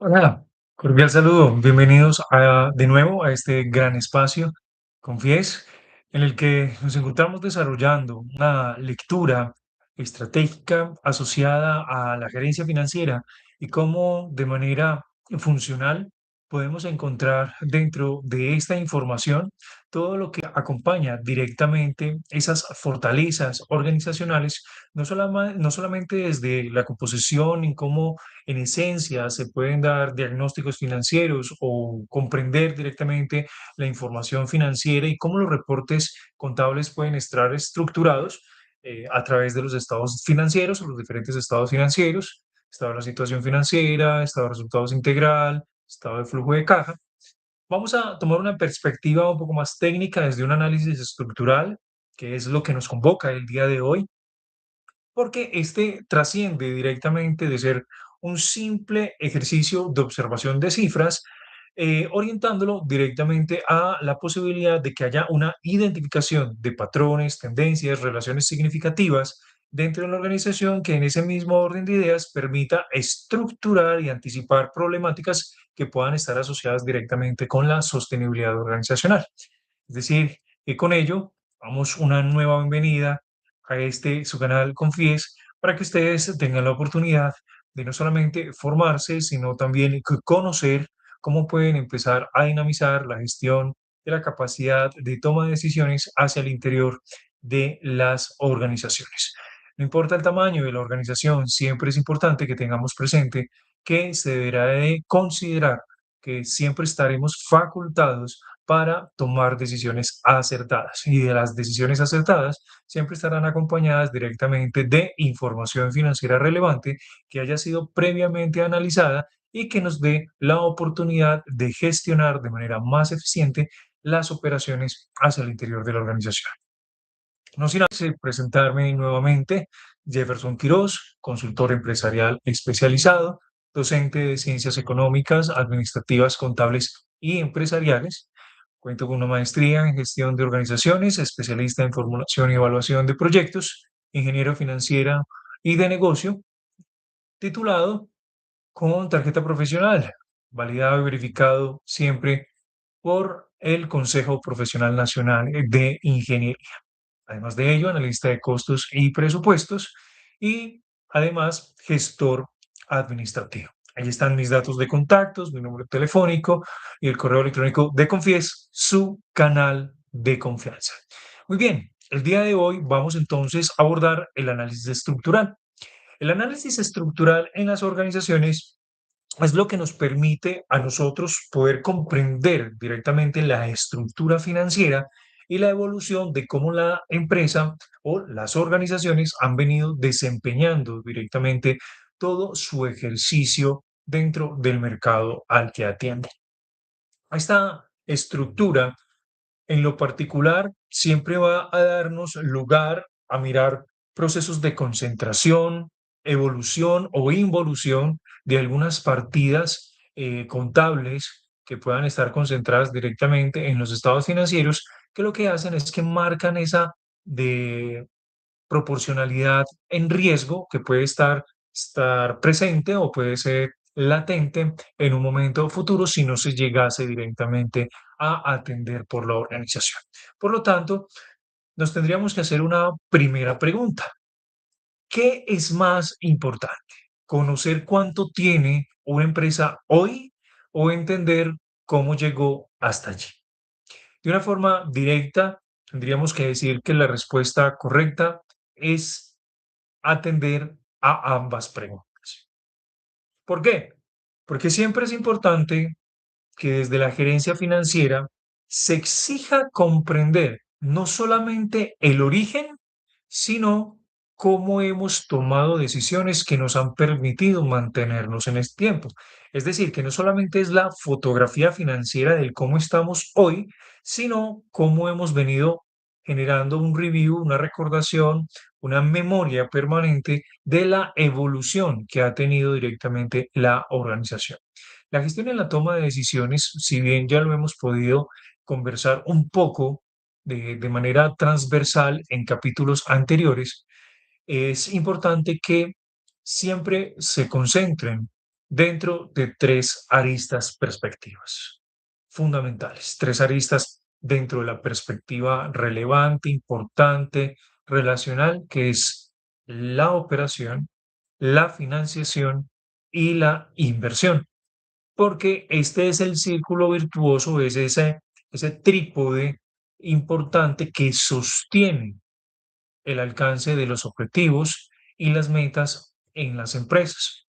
Hola, cordial saludo. Bienvenidos de nuevo a este gran espacio, Confies, en el que nos encontramos desarrollando una lectura estratégica asociada a la gerencia financiera y cómo de manera funcional podemos encontrar dentro de esta información todo lo que acompaña directamente esas fortalezas organizacionales, no solamente desde la composición y cómo en esencia se pueden dar diagnósticos financieros o comprender directamente la información financiera y cómo los reportes contables pueden estar estructurados a través de los estados financieros o los diferentes estados financieros, estado de la situación financiera, estado de resultados integral, estado de flujo de caja. Vamos a tomar una perspectiva un poco más técnica desde un análisis estructural, que es lo que nos convoca el día de hoy, porque este trasciende directamente de ser un simple ejercicio de observación de cifras, orientándolo directamente a la posibilidad de que haya una identificación de patrones, tendencias, relaciones significativas dentro de la organización que en ese mismo orden de ideas permita estructurar y anticipar problemáticas que puedan estar asociadas directamente con la sostenibilidad organizacional. Es decir, que con ello damos una nueva bienvenida a este su canal Confies para que ustedes tengan la oportunidad de no solamente formarse, sino también conocer cómo pueden empezar a dinamizar la gestión de la capacidad de toma de decisiones hacia el interior de las organizaciones. No importa el tamaño de la organización, siempre es importante que tengamos presente que se deberá de considerar que siempre estaremos facultados para tomar decisiones acertadas. Y de las decisiones acertadas siempre estarán acompañadas directamente de información financiera relevante que haya sido previamente analizada y que nos dé la oportunidad de gestionar de manera más eficiente las operaciones hacia el interior de la organización. No sin antes presentarme nuevamente, Jefferson Quirós, consultor empresarial especializado, docente de ciencias económicas, administrativas, contables y empresariales. Cuento con una maestría en gestión de organizaciones, especialista en formulación y evaluación de proyectos, ingeniero financiera y de negocio, titulado con tarjeta profesional, validado y verificado siempre por el Consejo Profesional Nacional de Ingeniería. Además de ello, analista de costos y presupuestos y además gestor administrativo. Ahí están mis datos de contactos, mi número telefónico y el correo electrónico de Confies, su canal de confianza. Muy bien, el día de hoy vamos entonces a abordar el análisis estructural. El análisis estructural en las organizaciones es lo que nos permite a nosotros poder comprender directamente la estructura financiera y la evolución de cómo la empresa o las organizaciones han venido desempeñando directamente todo su ejercicio dentro del mercado al que atienden. Esta estructura en lo particular siempre va a darnos lugar a mirar procesos de concentración, evolución o involución de algunas partidas contables que puedan estar concentradas directamente en los estados financieros, que lo que hacen es que marcan esa de proporcionalidad en riesgo que puede estar presente o puede ser latente en un momento futuro si no se llegase directamente a atender por la organización. Por lo tanto, nos tendríamos que hacer una primera pregunta. ¿Qué es más importante? ¿Conocer cuánto tiene una empresa hoy o entender cómo llegó hasta allí? De una forma directa, tendríamos que decir que la respuesta correcta es atender a ambas preguntas. ¿Por qué? Porque siempre es importante que desde la gerencia financiera se exija comprender no solamente el origen, sino cómo hemos tomado decisiones que nos han permitido mantenernos en este tiempo. Es decir, que no solamente es la fotografía financiera del cómo estamos hoy, sino cómo hemos venido generando un review, una recordación, una memoria permanente de la evolución que ha tenido directamente la organización. La gestión en la toma de decisiones, si bien ya lo hemos podido conversar un poco de manera transversal en capítulos anteriores, es importante que siempre se concentren dentro de tres aristas perspectivas fundamentales, tres aristas dentro de la perspectiva relevante, importante, relacional, que es la operación, la financiación y la inversión, porque este es el círculo virtuoso, es ese trípode importante que sostiene el alcance de los objetivos y las metas en las empresas.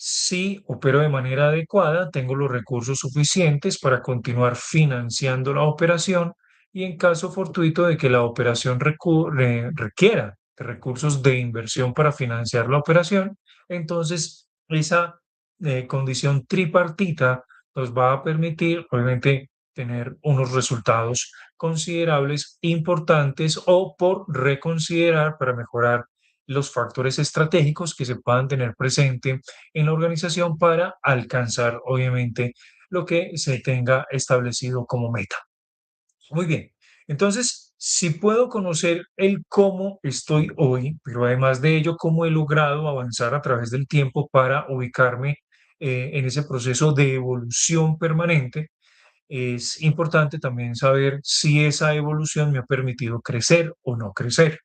Si opero de manera adecuada, tengo los recursos suficientes para continuar financiando la operación y en caso fortuito de que la operación requiera de recursos de inversión para financiar la operación, entonces esa condición tripartita nos va a permitir, obviamente, tener unos resultados considerables, importantes o por reconsiderar para mejorar los factores estratégicos que se puedan tener presente en la organización para alcanzar, obviamente, lo que se tenga establecido como meta. Muy bien. Entonces, si puedo conocer el cómo estoy hoy, pero además de ello, cómo he logrado avanzar a través del tiempo para ubicarme en ese proceso de evolución permanente, es importante también saber si esa evolución me ha permitido crecer o no crecer.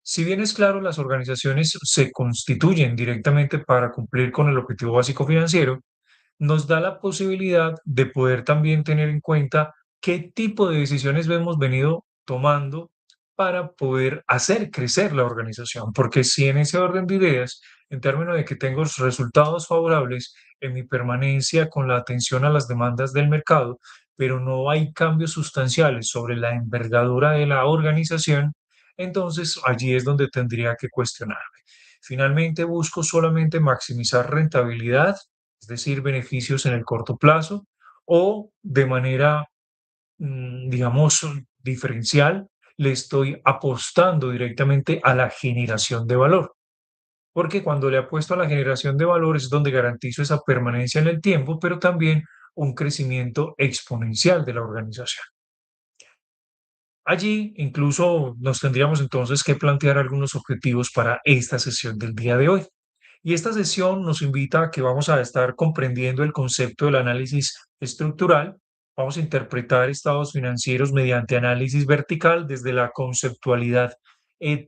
Si bien es claro, las organizaciones se constituyen directamente para cumplir con el objetivo básico financiero, nos da la posibilidad de poder también tener en cuenta qué tipo de decisiones hemos venido tomando para poder hacer crecer la organización. Porque si en ese orden de ideas, en términos de que tengo resultados favorables en mi permanencia con la atención a las demandas del mercado, pero no hay cambios sustanciales sobre la envergadura de la organización, entonces allí es donde tendría que cuestionarme. Finalmente busco solamente maximizar rentabilidad, es decir, beneficios en el corto plazo, o de manera, digamos, diferencial, le estoy apostando directamente a la generación de valor. Porque cuando le apuesto a la generación de valor es donde garantizo esa permanencia en el tiempo, pero también un crecimiento exponencial de la organización. Allí incluso nos tendríamos entonces que plantear algunos objetivos para esta sesión del día de hoy. Y esta sesión nos invita a que vamos a estar comprendiendo el concepto del análisis estructural. Vamos a interpretar estados financieros mediante análisis vertical desde la conceptualidad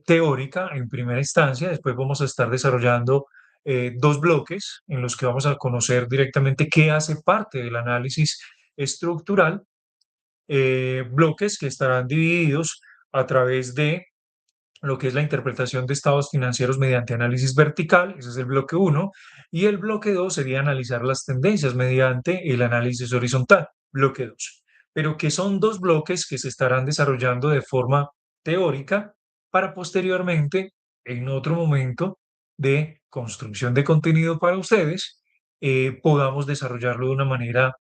teórica en primera instancia. Después vamos a estar desarrollando dos bloques en los que vamos a conocer directamente qué hace parte del análisis estructural, bloques que estarán divididos a través de lo que es la interpretación de estados financieros mediante análisis vertical, ese es el bloque uno, y el bloque 2 sería analizar las tendencias mediante el análisis horizontal, bloque 2, pero que son dos bloques que se estarán desarrollando de forma teórica para posteriormente, en otro momento de construcción de contenido para ustedes, podamos desarrollarlo de una manera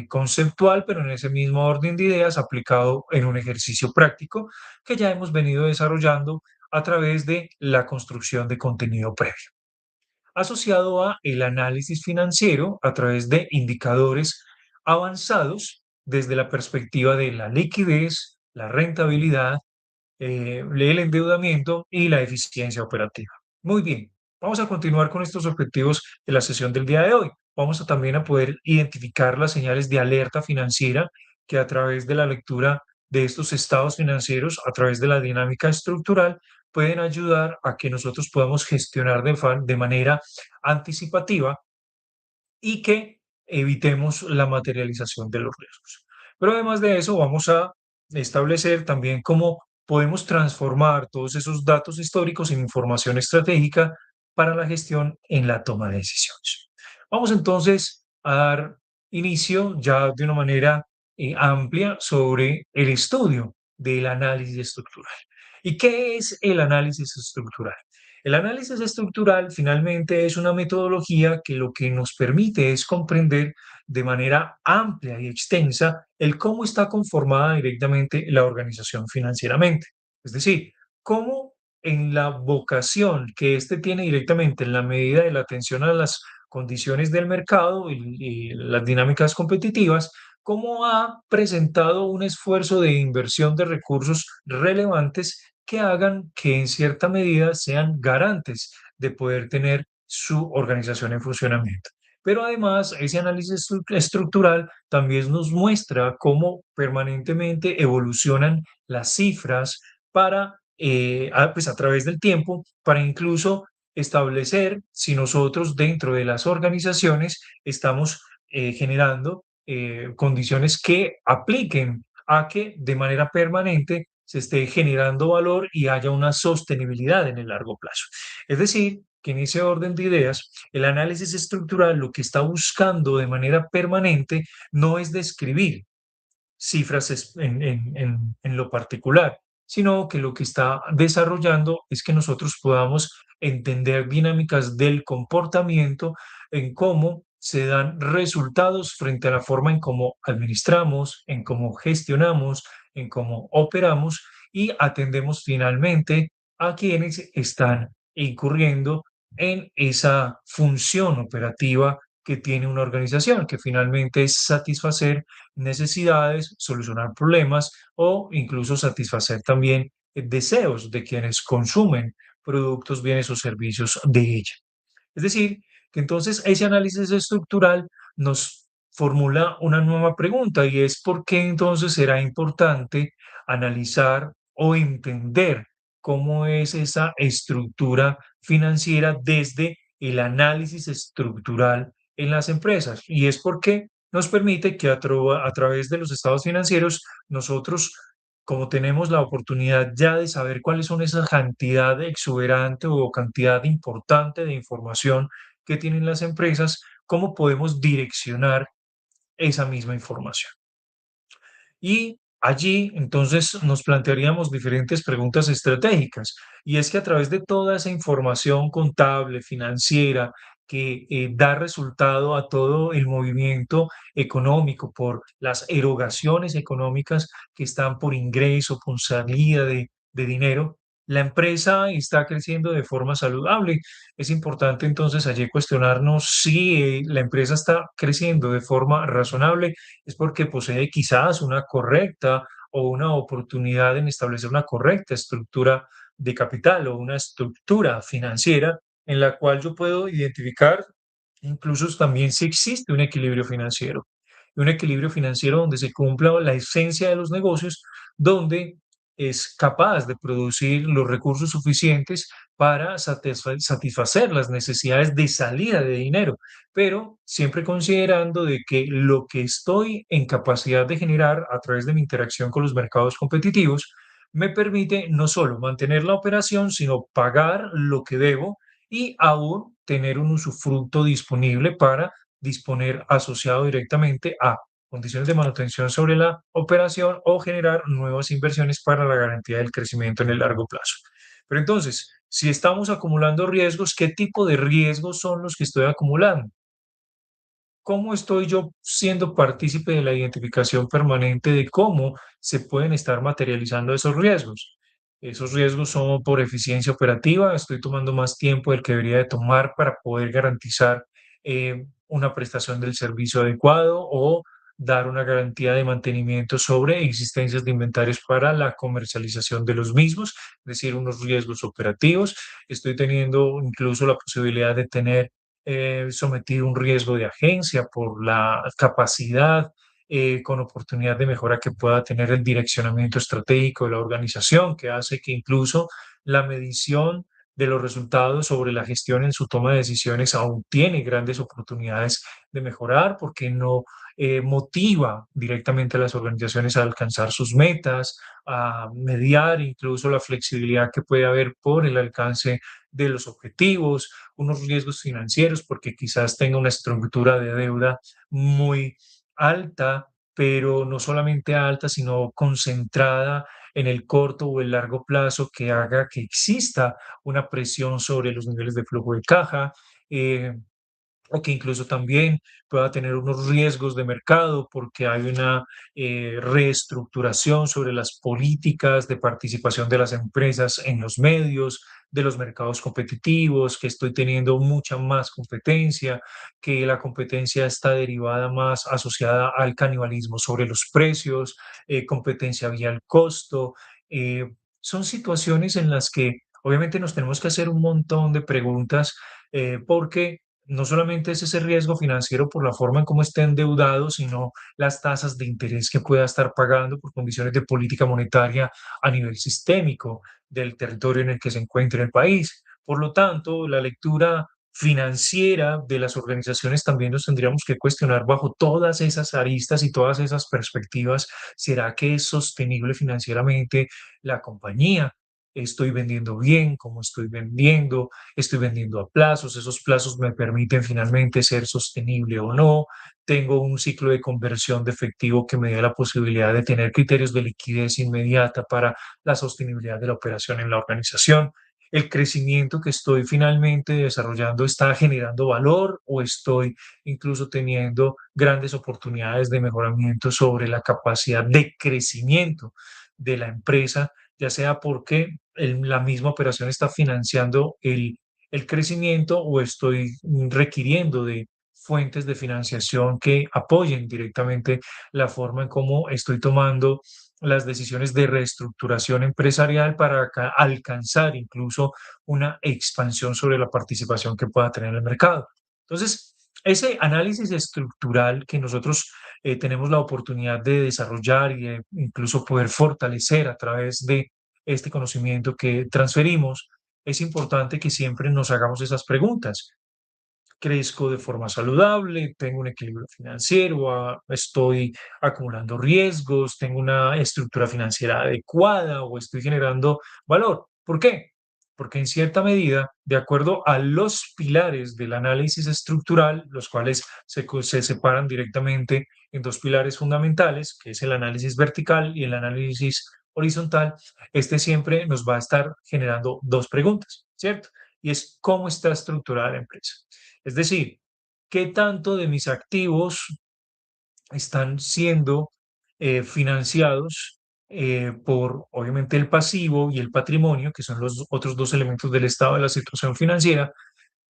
conceptual, pero en ese mismo orden de ideas aplicado en un ejercicio práctico que ya hemos venido desarrollando a través de la construcción de contenido previo, asociado a el análisis financiero a través de indicadores avanzados desde la perspectiva de la liquidez, la rentabilidad, el endeudamiento y la eficiencia operativa. Muy bien, vamos a continuar con estos objetivos de la sesión del día de hoy. Vamos a también a poder identificar las señales de alerta financiera que a través de la lectura de estos estados financieros, a través de la dinámica estructural, pueden ayudar a que nosotros podamos gestionar de manera anticipativa y que evitemos la materialización de los riesgos. Pero además de eso, vamos a establecer también cómo podemos transformar todos esos datos históricos en información estratégica para la gestión en la toma de decisiones. Vamos entonces a dar inicio ya de una manera amplia sobre el estudio del análisis estructural. ¿Y qué es el análisis estructural? El análisis estructural finalmente es una metodología que lo que nos permite es comprender de manera amplia y extensa el cómo está conformada directamente la organización financieramente. Es decir, cómo en la vocación que éste tiene directamente en la medida de la atención a las condiciones del mercado y las dinámicas competitivas, cómo ha presentado un esfuerzo de inversión de recursos relevantes que hagan que en cierta medida sean garantes de poder tener su organización en funcionamiento. Pero además, ese análisis estructural también nos muestra cómo permanentemente evolucionan las cifras para, pues a través del tiempo, para incluso establecer si nosotros dentro de las organizaciones estamos generando condiciones que apliquen a que de manera permanente se esté generando valor y haya una sostenibilidad en el largo plazo. Es decir, que en ese orden de ideas, el análisis estructural lo que está buscando de manera permanente no es describir cifras en lo particular, sino que lo que está desarrollando es que nosotros podamos entender dinámicas del comportamiento en cómo se dan resultados frente a la forma en cómo administramos, en cómo gestionamos, en cómo operamos y atendemos finalmente a quienes están incurriendo en esa función operativa que tiene una organización, que finalmente es satisfacer necesidades, solucionar problemas o incluso satisfacer también deseos de quienes consumen productos, bienes o servicios de ella. Es decir, que entonces ese análisis estructural nos formula una nueva pregunta y es por qué entonces será importante analizar o entender cómo es esa estructura financiera desde el análisis estructural en las empresas. Y es porque nos permite que a través de los estados financieros nosotros, como tenemos la oportunidad ya de saber cuáles son esa cantidad exuberante o cantidad importante de información que tienen las empresas, cómo podemos direccionar esa misma información. Y allí entonces nos plantearíamos diferentes preguntas estratégicas. Y es que a través de toda esa información contable, financiera, que da resultado a todo el movimiento económico por las erogaciones económicas que están por ingreso, por salida de dinero, la empresa está creciendo de forma saludable. Es importante entonces allí cuestionarnos si la empresa está creciendo de forma razonable es porque posee quizás una correcta o una oportunidad en establecer una correcta estructura de capital o una estructura financiera en la cual yo puedo identificar incluso también si existe un equilibrio financiero. Y un equilibrio financiero donde se cumpla la esencia de los negocios, donde es capaz de producir los recursos suficientes para satisfacer las necesidades de salida de dinero, pero siempre considerando de que lo que estoy en capacidad de generar a través de mi interacción con los mercados competitivos me permite no solo mantener la operación, sino pagar lo que debo y aún tener un usufructo disponible para disponer asociado directamente a condiciones de manutención sobre la operación o generar nuevas inversiones para la garantía del crecimiento en el largo plazo. Pero entonces, si estamos acumulando riesgos, ¿qué tipo de riesgos son los que estoy acumulando? ¿Cómo estoy yo siendo partícipe de la identificación permanente de cómo se pueden estar materializando esos riesgos? Esos riesgos son por eficiencia operativa, estoy tomando más tiempo del que debería de tomar para poder garantizar una prestación del servicio adecuado o dar una garantía de mantenimiento sobre existencias de inventarios para la comercialización de los mismos, es decir, unos riesgos operativos. Estoy teniendo incluso la posibilidad de tener sometido a un riesgo de agencia por la capacidad con oportunidad de mejora que pueda tener el direccionamiento estratégico de la organización, que hace que incluso la medición de los resultados sobre la gestión en su toma de decisiones aún tiene grandes oportunidades de mejorar porque no motiva directamente a las organizaciones a alcanzar sus metas, a mediar incluso la flexibilidad que puede haber por el alcance de los objetivos, unos riesgos financieros porque quizás tenga una estructura de deuda muy alta, pero no solamente alta, sino concentrada en el corto o el largo plazo que haga que exista una presión sobre los niveles de flujo de caja. eh, o que incluso también pueda tener unos riesgos de mercado porque hay una reestructuración sobre las políticas de participación de las empresas en los medios, de los mercados competitivos, que estoy teniendo mucha más competencia, que la competencia está derivada más asociada al canibalismo sobre los precios, competencia vía el costo. eh, Son situaciones en las que obviamente nos tenemos que hacer un montón de preguntas porque no solamente es ese riesgo financiero por la forma en cómo esté endeudado, sino las tasas de interés que pueda estar pagando por condiciones de política monetaria a nivel sistémico del territorio en el que se encuentre el país. Por lo tanto, la lectura financiera de las organizaciones también nos tendríamos que cuestionar bajo todas esas aristas y todas esas perspectivas. ¿Será que es sostenible financieramente la compañía? ¿Estoy vendiendo bien? ¿Cómo estoy vendiendo? ¿Estoy vendiendo a plazos? ¿Esos plazos me permiten finalmente ser sostenible o no? ¿Tengo un ciclo de conversión de efectivo que me dé la posibilidad de tener criterios de liquidez inmediata para la sostenibilidad de la operación en la organización? ¿El crecimiento que estoy finalmente desarrollando está generando valor o estoy incluso teniendo grandes oportunidades de mejoramiento sobre la capacidad de crecimiento de la empresa, ya sea porque la misma operación está financiando el crecimiento o estoy requiriendo de fuentes de financiación que apoyen directamente la forma en cómo estoy tomando las decisiones de reestructuración empresarial para alcanzar incluso una expansión sobre la participación que pueda tener el mercado. Entonces, ese análisis estructural que nosotros tenemos la oportunidad de desarrollar y de incluso poder fortalecer a través de este conocimiento que transferimos, es importante que siempre nos hagamos esas preguntas. ¿Crezco de forma saludable? ¿Tengo un equilibrio financiero? ¿Estoy acumulando riesgos? ¿Tengo una estructura financiera adecuada o estoy generando valor? ¿Por qué? Porque en cierta medida, de acuerdo a los pilares del análisis estructural, los cuales se separan directamente en dos pilares fundamentales, que es el análisis vertical y el análisis horizontal, este siempre nos va a estar generando dos preguntas, ¿cierto? Y es cómo está estructurada la empresa. Es decir, ¿qué tanto de mis activos están siendo financiados por, obviamente, el pasivo y el patrimonio, que son los otros dos elementos del estado de la situación financiera,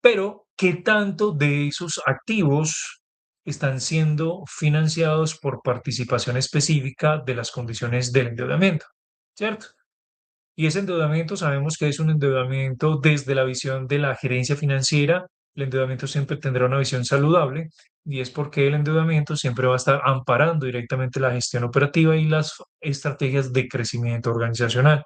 pero qué tanto de esos activos están siendo financiados por participación específica de las condiciones del endeudamiento, ¿cierto? Y ese endeudamiento sabemos que es un endeudamiento desde la visión de la gerencia financiera. El endeudamiento siempre tendrá una visión saludable y es porque el endeudamiento siempre va a estar amparando directamente la gestión operativa y las estrategias de crecimiento organizacional.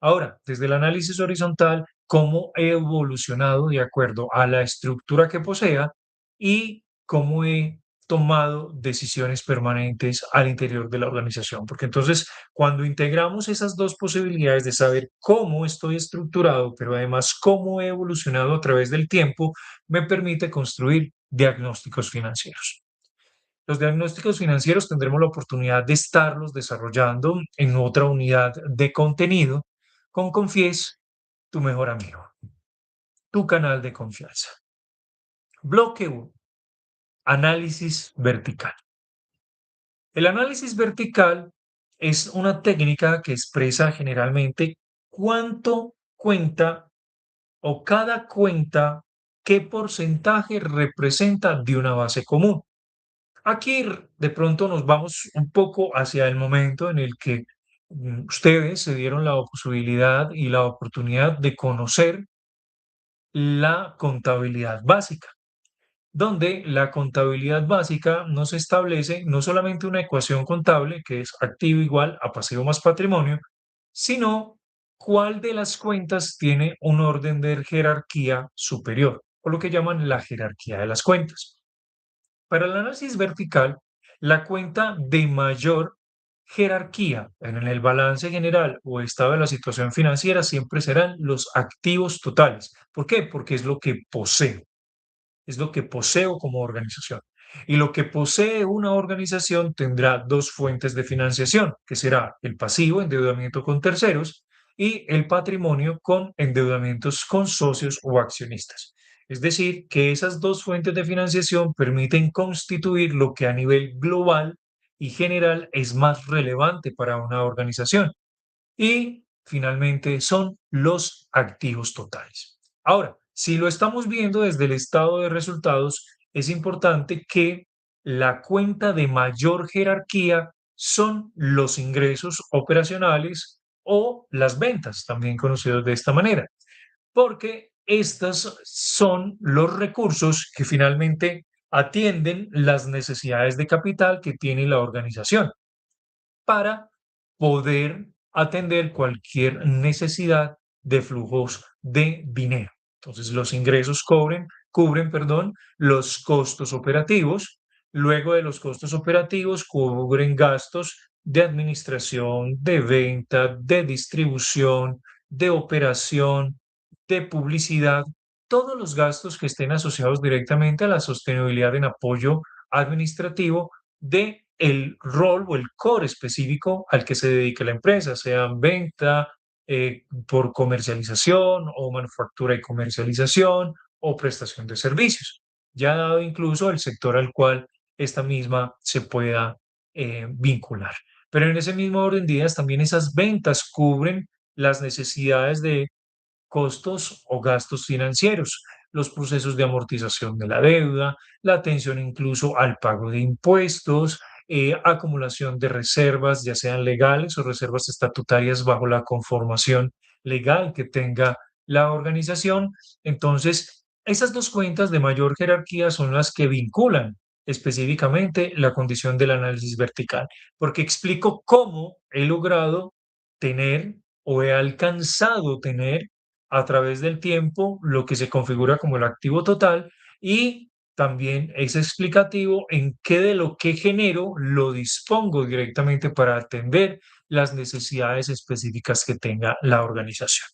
Ahora, desde el análisis horizontal, cómo he evolucionado de acuerdo a la estructura que posea y cómo he tomado decisiones permanentes al interior de la organización. Porque entonces, cuando integramos esas dos posibilidades de saber cómo estoy estructurado, pero además cómo he evolucionado a través del tiempo, me permite construir diagnósticos financieros. Los diagnósticos financieros tendremos la oportunidad de estarlos desarrollando en otra unidad de contenido con Confies, tu mejor amigo, tu canal de confianza. Bloque 1. Análisis vertical. El análisis vertical es una técnica que expresa generalmente cuánto cuenta o cada cuenta, qué porcentaje representa de una base común. Aquí de pronto nos vamos un poco hacia el momento en el que ustedes se dieron la posibilidad y la oportunidad de conocer la contabilidad básica, donde la contabilidad básica nos establece no solamente una ecuación contable, que es activo igual a pasivo más patrimonio, sino cuál de las cuentas tiene un orden de jerarquía superior, o lo que llaman la jerarquía de las cuentas. Para el análisis vertical, la cuenta de mayor jerarquía en el balance general o estado de la situación financiera siempre serán los activos totales. ¿Por qué? Porque es lo que poseo como organización. Y lo que posee una organización tendrá dos fuentes de financiación, que será el pasivo, endeudamiento con terceros, y el patrimonio con endeudamientos con socios o accionistas. Es decir, que esas dos fuentes de financiación permiten constituir lo que a nivel global y general es más relevante para una organización. Y finalmente son los activos totales. Ahora, si lo estamos viendo desde el estado de resultados, es importante que la cuenta de mayor jerarquía son los ingresos operacionales o las ventas, también conocidos de esta manera, porque estos son los recursos que finalmente atienden las necesidades de capital que tiene la organización para poder atender cualquier necesidad de flujos de dinero. Entonces, los ingresos cubren, los costos operativos. Luego de los costos operativos, cubren gastos de administración, de venta, de distribución, de operación, de publicidad, todos los gastos que estén asociados directamente a la sostenibilidad en apoyo administrativo de el rol o el core específico al que se dedique la empresa, sea venta, por comercialización o manufactura y comercialización o prestación de servicios, ya dado incluso el sector al cual esta misma se pueda vincular. Pero en ese mismo orden de ideas, también esas ventas cubren las necesidades de costos o gastos financieros, los procesos de amortización de la deuda, la atención incluso al pago de impuestos, acumulación de reservas, ya sean legales o reservas estatutarias bajo la conformación legal que tenga la organización. Entonces, esas dos cuentas de mayor jerarquía son las que vinculan específicamente la condición del análisis vertical, porque explico cómo he logrado tener o he alcanzado tener a través del tiempo lo que se configura como el activo total y también es explicativo en qué de lo que genero lo dispongo directamente para atender las necesidades específicas que tenga la organización.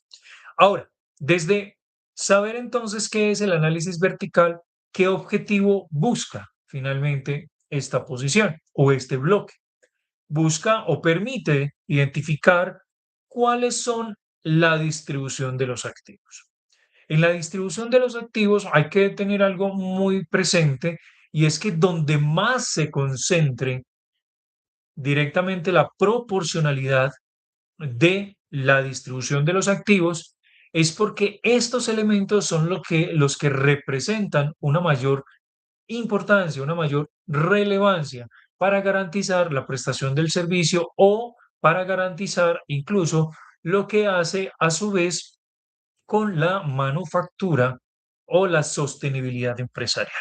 Ahora, desde saber entonces qué es el análisis vertical, qué objetivo busca finalmente esta posición o este bloque. Busca o permite identificar cuáles son la distribución de los activos. En la distribución de los activos hay que tener algo muy presente y es que donde más se concentre directamente la proporcionalidad de la distribución de los activos es porque estos elementos son los que representan una mayor importancia, una mayor relevancia para garantizar la prestación del servicio o para garantizar incluso lo que hace a su vez con la manufactura o la sostenibilidad empresarial.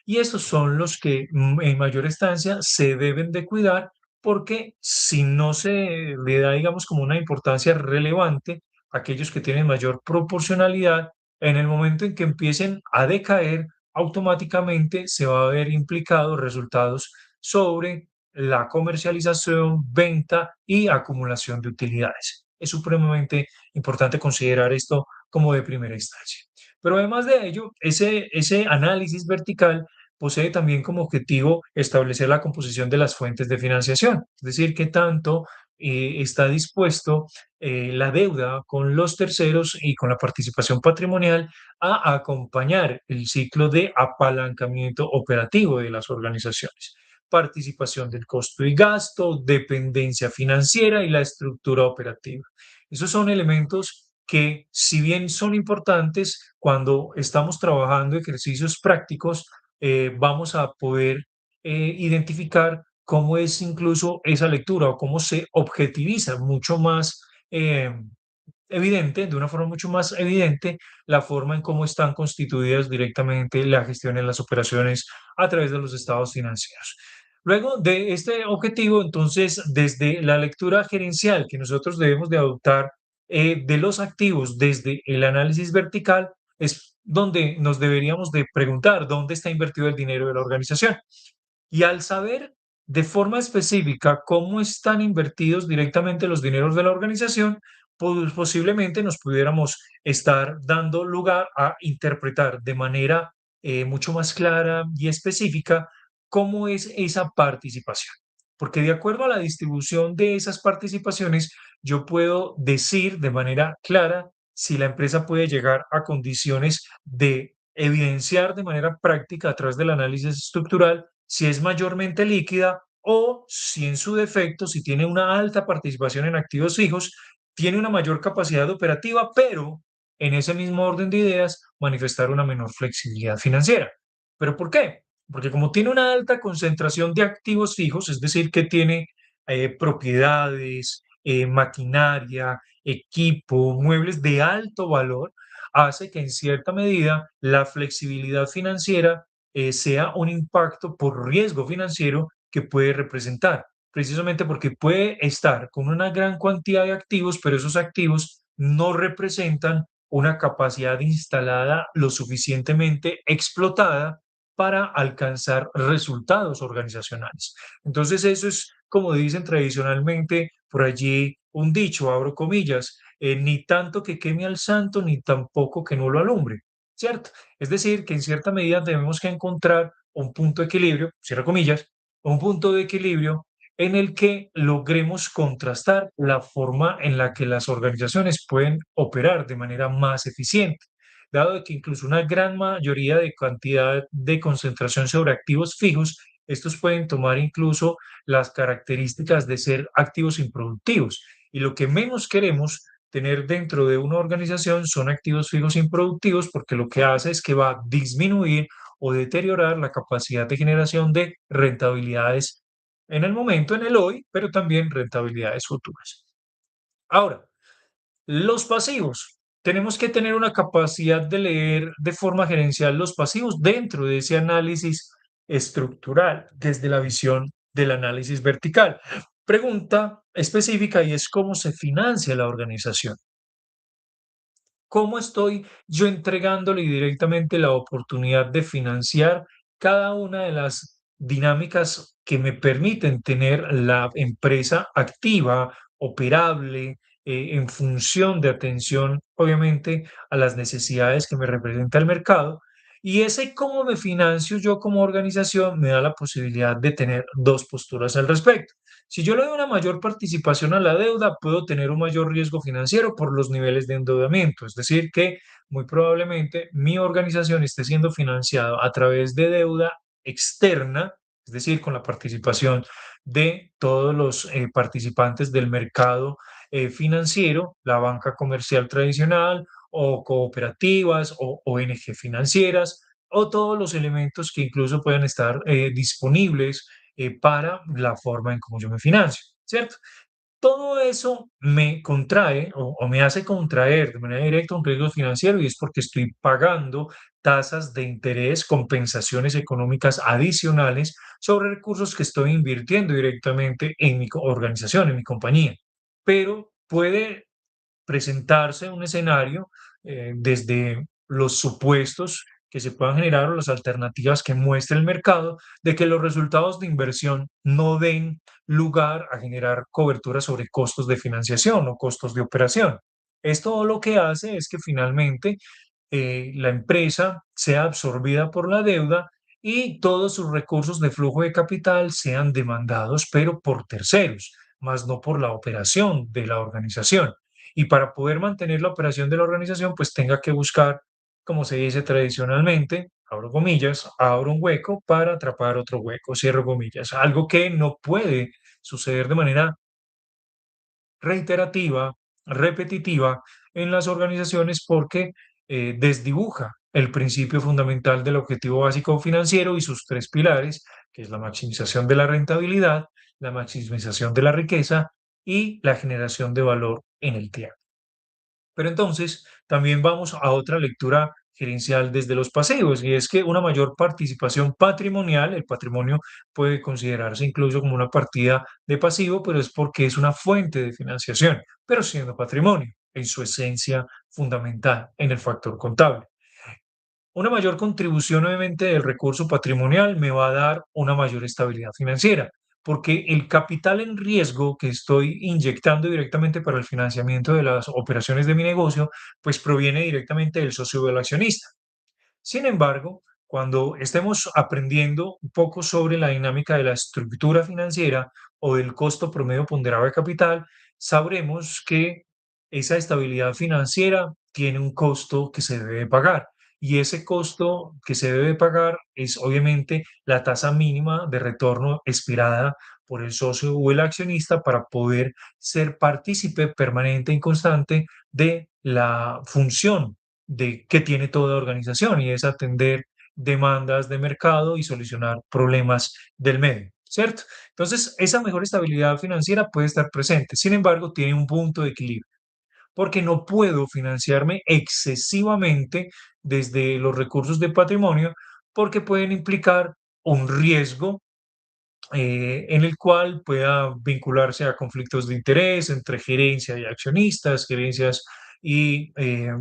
Y estos son los que en mayor instancia se deben de cuidar porque si no se le da, digamos, como una importancia relevante a aquellos que tienen mayor proporcionalidad, en el momento en que empiecen a decaer, automáticamente se va a ver implicados resultados sobre la comercialización, venta y acumulación de utilidades. Es supremamente importante considerar esto como de primera instancia. Pero además de ello, ese análisis vertical posee también como objetivo establecer la composición de las fuentes de financiación, es decir, qué tanto está dispuesto la deuda con los terceros y con la participación patrimonial a acompañar el ciclo de apalancamiento operativo de las organizaciones. Participación del costo y gasto, dependencia financiera y la estructura operativa. Esos son elementos que, si bien son importantes cuando estamos trabajando ejercicios prácticos, vamos a poder identificar cómo es incluso esa lectura o cómo se objetiviza mucho más evidente, de una forma mucho más evidente, la forma en cómo están constituidas directamente la gestión en las operaciones a través de los estados financieros. Luego de este objetivo, entonces, desde la lectura gerencial que nosotros debemos de adoptar de los activos desde el análisis vertical, es donde nos deberíamos de preguntar dónde está invertido el dinero de la organización. Y al saber de forma específica cómo están invertidos directamente los dineros de la organización, pues posiblemente nos pudiéramos estar dando lugar a interpretar de manera mucho más clara y específica cómo es esa participación. Porque de acuerdo a la distribución de esas participaciones, yo puedo decir de manera clara si la empresa puede llegar a condiciones de evidenciar de manera práctica a través del análisis estructural si es mayormente líquida o si en su defecto, si tiene una alta participación en activos fijos, tiene una mayor capacidad operativa, pero en ese mismo orden de ideas manifestar una menor flexibilidad financiera. ¿Pero por qué? Porque como tiene una alta concentración de activos fijos, es decir, que tiene propiedades, maquinaria, equipo, muebles de alto valor, hace que en cierta medida la flexibilidad financiera sea un impacto por riesgo financiero que puede representar, precisamente porque puede estar con una gran cantidad de activos, pero esos activos no representan una capacidad instalada lo suficientemente explotada para alcanzar resultados organizacionales. Entonces, eso es, como dicen tradicionalmente por allí, un dicho, abro comillas, ni tanto que queme al santo, ni tampoco que no lo alumbre, ¿cierto? Es decir, que en cierta medida tenemos que encontrar un punto de equilibrio, cierra comillas, un punto de equilibrio en el que logremos contrastar la forma en la que las organizaciones pueden operar de manera más eficiente, dado que incluso una gran mayoría de cantidad de concentración sobre activos fijos, estos pueden tomar incluso las características de ser activos improductivos. Y lo que menos queremos tener dentro de una organización son activos fijos improductivos porque lo que hace es que va a disminuir o deteriorar la capacidad de generación de rentabilidades en el momento, en el hoy, pero también rentabilidades futuras. Ahora, los pasivos. Tenemos que tener una capacidad de leer de forma gerencial los pasivos dentro de ese análisis estructural, desde la visión del análisis vertical. Pregunta específica y es cómo se financia la organización. ¿Cómo estoy yo entregándole directamente la oportunidad de financiar cada una de las dinámicas que me permiten tener la empresa activa, operable, en función de atención, obviamente, a las necesidades que me representa el mercado? Y ese cómo me financio yo como organización me da la posibilidad de tener dos posturas al respecto. Si yo le doy una mayor participación a la deuda, puedo tener un mayor riesgo financiero por los niveles de endeudamiento. Es decir, que muy probablemente mi organización esté siendo financiada a través de deuda externa, es decir, con la participación de todos los participantes del mercado financiero, la banca comercial tradicional o cooperativas o ONG financieras o todos los elementos que incluso puedan estar disponibles para la forma en cómo yo me financio, ¿cierto? Todo eso me contrae o me hace contraer de manera directa un riesgo financiero y es porque estoy pagando tasas de interés, compensaciones económicas adicionales sobre recursos que estoy invirtiendo directamente en mi organización, en mi compañía. Pero puede presentarse un escenario desde los supuestos que se puedan generar o las alternativas que muestre el mercado de que los resultados de inversión no den lugar a generar cobertura sobre costos de financiación o costos de operación. Esto lo que hace es que finalmente la empresa sea absorbida por la deuda y todos sus recursos de flujo de capital sean demandados, pero por terceros, más no por la operación de la organización. Y para poder mantener la operación de la organización, pues tenga que buscar, como se dice tradicionalmente, abro comillas, abro un hueco para atrapar otro hueco, cierro comillas, algo que no puede suceder de manera reiterativa, repetitiva en las organizaciones porque desdibuja el principio fundamental del objetivo básico financiero y sus tres pilares, que es la maximización de la rentabilidad, la maximización de la riqueza y la generación de valor en el tiempo. Pero entonces también vamos a otra lectura gerencial desde los pasivos, y es que una mayor participación patrimonial, el patrimonio puede considerarse incluso como una partida de pasivo, pero es porque es una fuente de financiación, pero siendo patrimonio en su esencia fundamental en el factor contable. Una mayor contribución, obviamente, del recurso patrimonial me va a dar una mayor estabilidad financiera, porque el capital en riesgo que estoy inyectando directamente para el financiamiento de las operaciones de mi negocio, pues proviene directamente del socio del accionista. Sin embargo, cuando estemos aprendiendo un poco sobre la dinámica de la estructura financiera o del costo promedio ponderado de capital, sabremos que esa estabilidad financiera tiene un costo que se debe pagar. Y ese costo que se debe pagar es obviamente la tasa mínima de retorno expirada por el socio o el accionista para poder ser partícipe permanente y constante de la función de que tiene toda organización y es atender demandas de mercado y solucionar problemas del medio, ¿cierto? Entonces, esa mejor estabilidad financiera puede estar presente, sin embargo, tiene un punto de equilibrio, porque no puedo financiarme excesivamente desde los recursos de patrimonio, porque pueden implicar un riesgo en el cual pueda vincularse a conflictos de interés entre gerencia y accionistas, gerencias y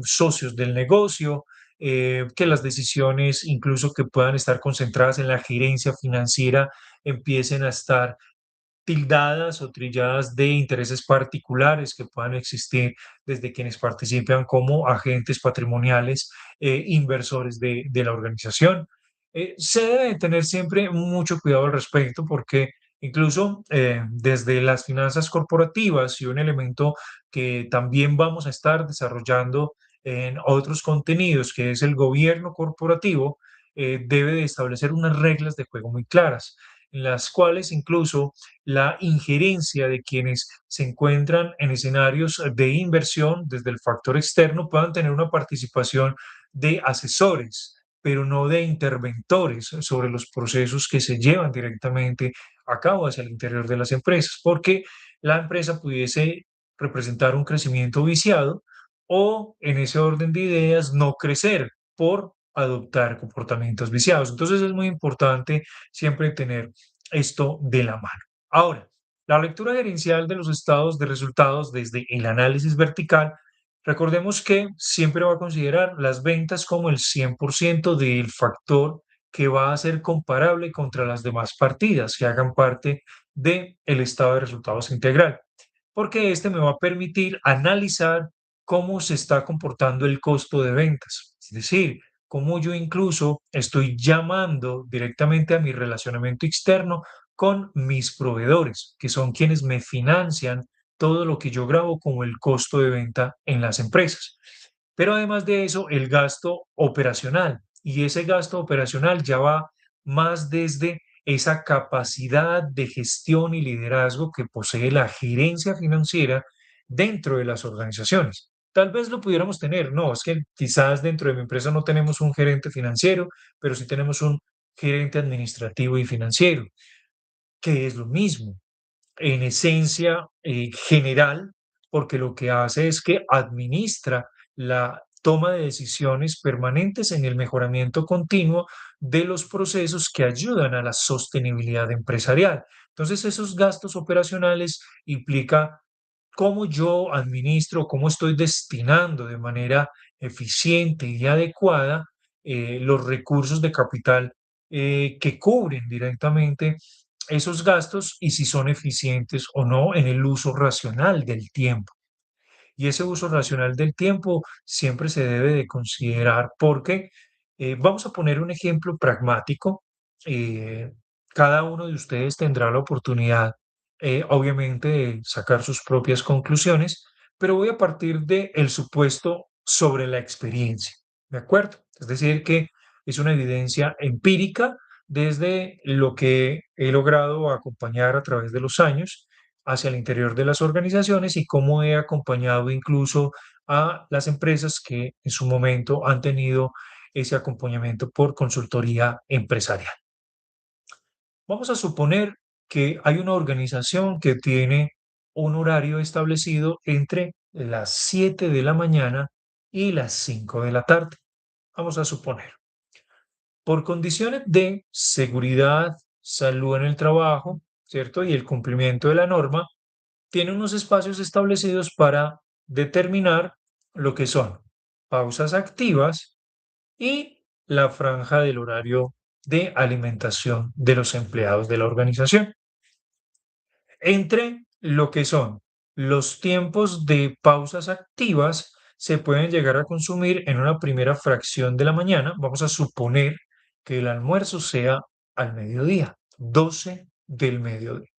socios del negocio, que las decisiones, incluso que puedan estar concentradas en la gerencia financiera, empiecen a estar tildadas o trilladas de intereses particulares que puedan existir desde quienes participan como agentes patrimoniales, inversores de la organización. Se debe tener siempre mucho cuidado al respecto porque incluso desde las finanzas corporativas y un elemento que también vamos a estar desarrollando en otros contenidos, que es el gobierno corporativo, debe de establecer unas reglas de juego muy claras, en las cuales incluso la injerencia de quienes se encuentran en escenarios de inversión desde el factor externo puedan tener una participación de asesores, pero no de interventores sobre los procesos que se llevan directamente a cabo hacia el interior de las empresas, porque la empresa pudiese representar un crecimiento viciado o en ese orden de ideas no crecer por adoptar comportamientos viciados. Entonces es muy importante siempre tener esto de la mano. Ahora, la lectura gerencial de los estados de resultados desde el análisis vertical, recordemos que siempre va a considerar las ventas como el 100% del factor que va a ser comparable contra las demás partidas que hagan parte del estado de resultados integral, porque este me va a permitir analizar cómo se está comportando el costo de ventas, es decir, cómo yo incluso estoy llamando directamente a mi relacionamiento externo con mis proveedores, que son quienes me financian todo lo que yo grabo como el costo de venta en las empresas. Pero además de eso, el gasto operacional. Y ese gasto operacional ya va más desde esa capacidad de gestión y liderazgo que posee la gerencia financiera dentro de las organizaciones. Tal vez lo pudiéramos tener, no, es que quizás dentro de mi empresa no tenemos un gerente financiero, pero sí tenemos un gerente administrativo y financiero, que es lo mismo en esencia general, porque lo que hace es que administra la toma de decisiones permanentes en el mejoramiento continuo de los procesos que ayudan a la sostenibilidad empresarial. Entonces, esos gastos operacionales implica cómo yo administro, cómo estoy destinando de manera eficiente y adecuada los recursos de capital que cubren directamente esos gastos y si son eficientes o no en el uso racional del tiempo. Y ese uso racional del tiempo siempre se debe de considerar porque vamos a poner un ejemplo pragmático. eh, Cada uno de ustedes tendrá la oportunidad, obviamente, de sacar sus propias conclusiones, pero voy a partir del supuesto sobre la experiencia, ¿de acuerdo? Es decir, que es una evidencia empírica desde lo que he logrado acompañar a través de los años hacia el interior de las organizaciones y cómo he acompañado incluso a las empresas que en su momento han tenido ese acompañamiento por consultoría empresarial. Vamos a suponer que hay una organización que tiene un horario establecido entre las 7 de la mañana y las 5 de la tarde. Vamos a suponer, por condiciones de seguridad, salud en el trabajo, ¿cierto? Y el cumplimiento de la norma, tiene unos espacios establecidos para determinar lo que son pausas activas y la franja del horario de alimentación de los empleados de la organización. Entre lo que son los tiempos de pausas activas, se pueden llegar a consumir en una primera fracción de la mañana. Vamos a suponer que el almuerzo sea al mediodía, 12 del mediodía.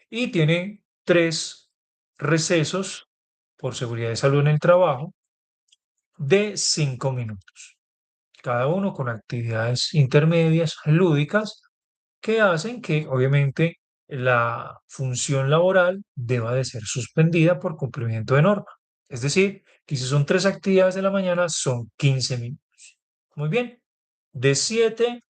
Y tiene tres recesos por seguridad y salud en el trabajo de 5 minutos, cada uno con actividades intermedias lúdicas que hacen que obviamente la función laboral deba de ser suspendida por cumplimiento de norma. Es decir, que si son tres actividades de la mañana, son 15 minutos. Muy bien, de 7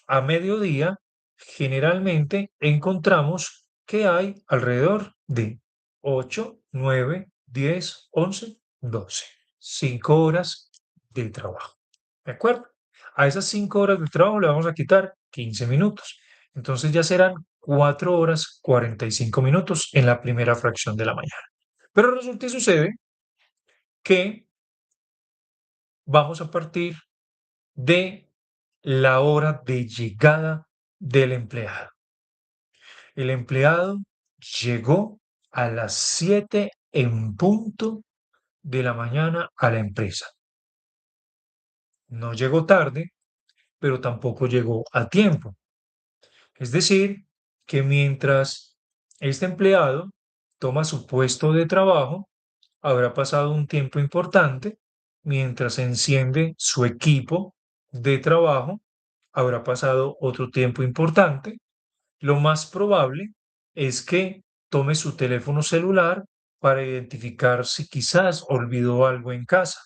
a mediodía, generalmente encontramos que hay alrededor de 8, 9 10, 11, 12. 5 horas de trabajo. ¿De acuerdo? A esas 5 horas de trabajo le vamos a quitar 15 minutos. Entonces ya serán 4 horas 45 minutos en la primera fracción de la mañana. Pero resulta y sucede que vamos a partir de la hora de llegada del empleado. El empleado llegó a las 7 en punto de la mañana a la empresa. No llegó tarde, pero tampoco llegó a tiempo. Es decir, que mientras este empleado toma su puesto de trabajo, habrá pasado un tiempo importante, mientras enciende su equipo de trabajo, habrá pasado otro tiempo importante. Lo más probable es que tome su teléfono celular para identificar si quizás olvidó algo en casa,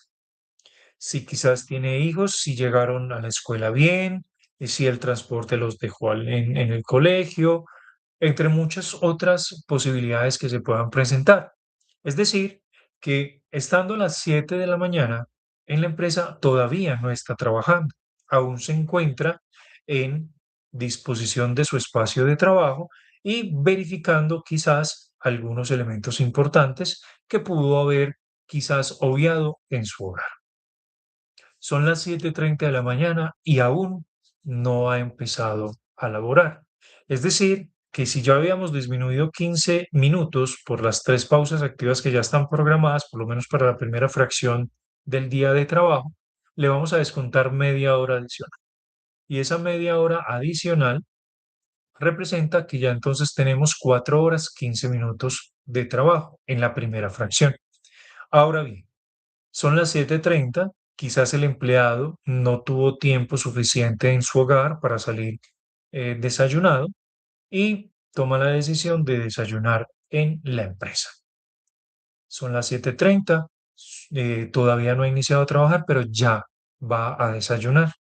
si quizás tiene hijos, si llegaron a la escuela bien, y si el transporte los dejó en el colegio, entre muchas otras posibilidades que se puedan presentar. Es decir, que estando a las 7 de la mañana en la empresa todavía no está trabajando, aún se encuentra en disposición de su espacio de trabajo y verificando quizás algunos elementos importantes que pudo haber quizás obviado en su hogar. Son las 7:30 de la mañana y aún no ha empezado a laborar. Es decir, que si ya habíamos disminuido 15 minutos por las tres pausas activas que ya están programadas, por lo menos para la primera fracción del día de trabajo, le vamos a descontar media hora adicional. Y esa media hora adicional representa que ya entonces tenemos 4 horas 15 minutos de trabajo en la primera fracción. Ahora bien, son las 7:30, quizás el empleado no tuvo tiempo suficiente en su hogar para salir desayunado y toma la decisión de desayunar en la empresa. Son las 7:30, todavía no ha iniciado a trabajar, pero ya va a desayunar.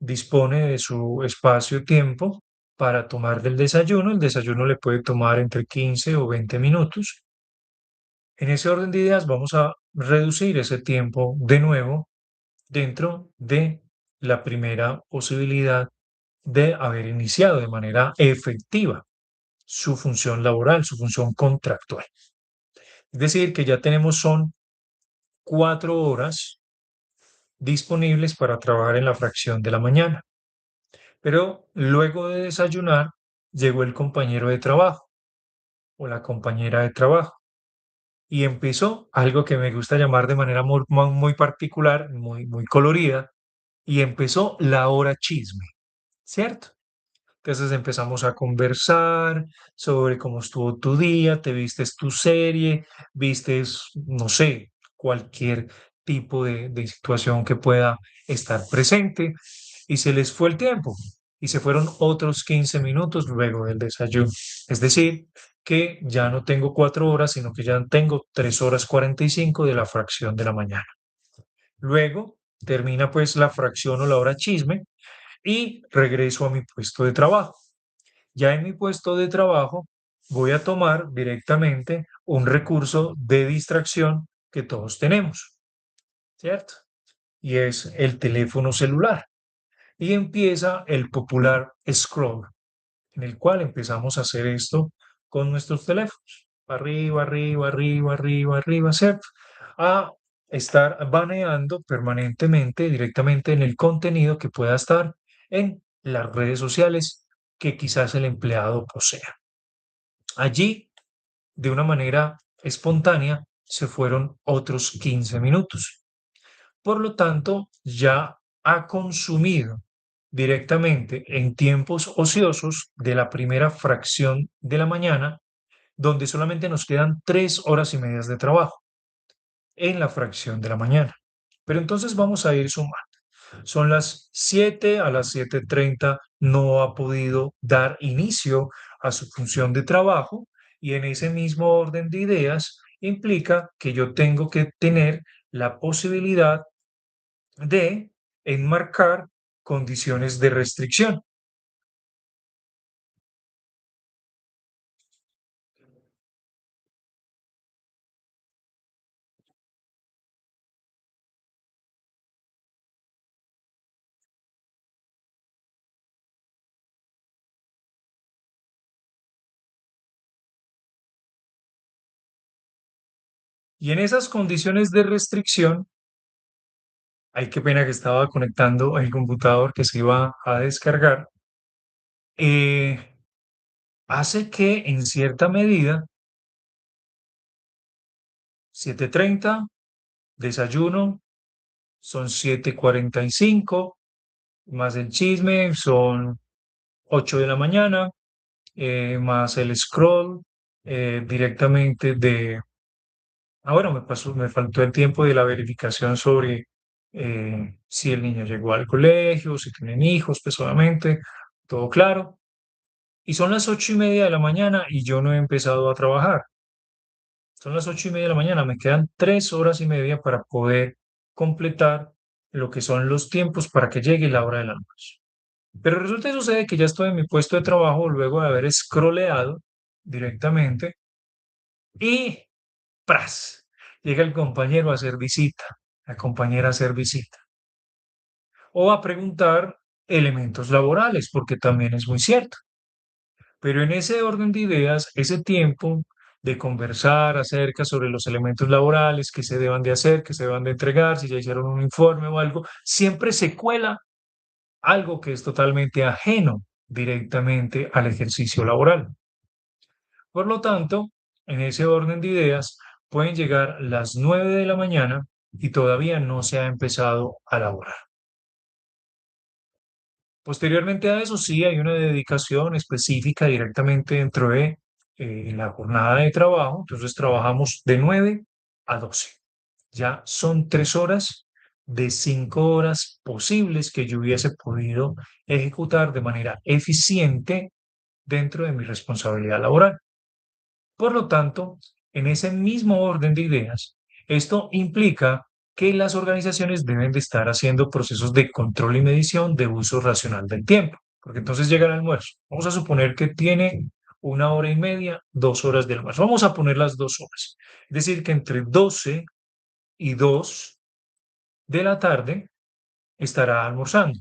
Dispone de su espacio-tiempo para tomar del desayuno. El desayuno le puede tomar entre 15 o 20 minutos. En ese orden de ideas vamos a reducir ese tiempo de nuevo dentro de la primera posibilidad de haber iniciado de manera efectiva su función laboral, su función contractual. Es decir, que ya tenemos son 4 horas disponibles para trabajar en la fracción de la mañana. Pero luego de desayunar, llegó el compañero de trabajo o la compañera de trabajo y empezó algo que me gusta llamar de manera muy particular, muy colorida, y empezó la hora chisme, ¿cierto? Entonces empezamos a conversar sobre cómo estuvo tu día, te vistes tu serie, vistes, no sé, cualquier tipo de situación que pueda estar presente y se les fue el tiempo y se fueron otros 15 minutos luego del desayuno. Es decir, que ya no tengo 4 horas, sino que ya tengo 3 horas 45 de la fracción de la mañana. Luego termina pues la fracción o la hora chisme y regreso a mi puesto de trabajo. Ya en mi puesto de trabajo voy a tomar directamente un recurso de distracción que todos tenemos, ¿cierto? Y es el teléfono celular. Y empieza el popular scroll, en el cual empezamos a hacer esto con nuestros teléfonos. Arriba, arriba, arriba, arriba, arriba, ¿cierto? A estar baneando permanentemente, directamente en el contenido que pueda estar en las redes sociales que quizás el empleado posea. Allí, de una manera espontánea, se fueron otros 15 minutos. Por lo tanto, ya ha consumido directamente en tiempos ociosos de la primera fracción de la mañana, donde solamente nos quedan 3 horas y media de trabajo en la fracción de la mañana. Pero entonces vamos a ir sumando. Son las 7, a las 7:30 no ha podido dar inicio a su función de trabajo y en ese mismo orden de ideas implica que yo tengo que tener la posibilidad de enmarcar condiciones de restricción. Y en esas condiciones de restricción, ay, qué pena que estaba conectando el computador que se iba a descargar, eh, hace que en cierta medida, 7:30, desayuno, son 7:45, más el chisme, son 8 de la mañana, más el scroll directamente de. Bueno, me faltó el tiempo de la verificación sobre si el niño llegó al colegio, si tienen hijos, pues obviamente, todo claro. Y son las 8:30 de la mañana y yo no he empezado a trabajar. Son las 8:30 de la mañana, me quedan 3 horas y media para poder completar lo que son los tiempos para que llegue la hora del almuerzo. Pero resulta y sucede que ya estoy en mi puesto de trabajo luego de haber scrolleado directamente y ¡pras! Llega el compañero a hacer visita, la compañera a hacer visita. O a preguntar elementos laborales, porque también es muy cierto. Pero en ese orden de ideas, ese tiempo de conversar acerca sobre los elementos laborales, que se deban de hacer, que se deban de entregar, si ya hicieron un informe o algo, siempre se cuela algo que es totalmente ajeno directamente al ejercicio laboral. Por lo tanto, en ese orden de ideas, pueden llegar las 9 de la mañana y todavía no se ha empezado a laborar. Posteriormente a eso, sí hay una dedicación específica directamente dentro de la jornada de trabajo. Entonces, trabajamos de 9 a 12. Ya son 3 horas de 5 horas posibles que yo hubiese podido ejecutar de manera eficiente dentro de mi responsabilidad laboral. Por lo tanto, en ese mismo orden de ideas, esto implica que las organizaciones deben de estar haciendo procesos de control y medición de uso racional del tiempo, porque entonces llega el almuerzo. Vamos a suponer que tiene 1 hora y media, 2 horas de almuerzo. Vamos a poner las 2 horas. Es decir, que entre 12 y 2 de la tarde estará almorzando.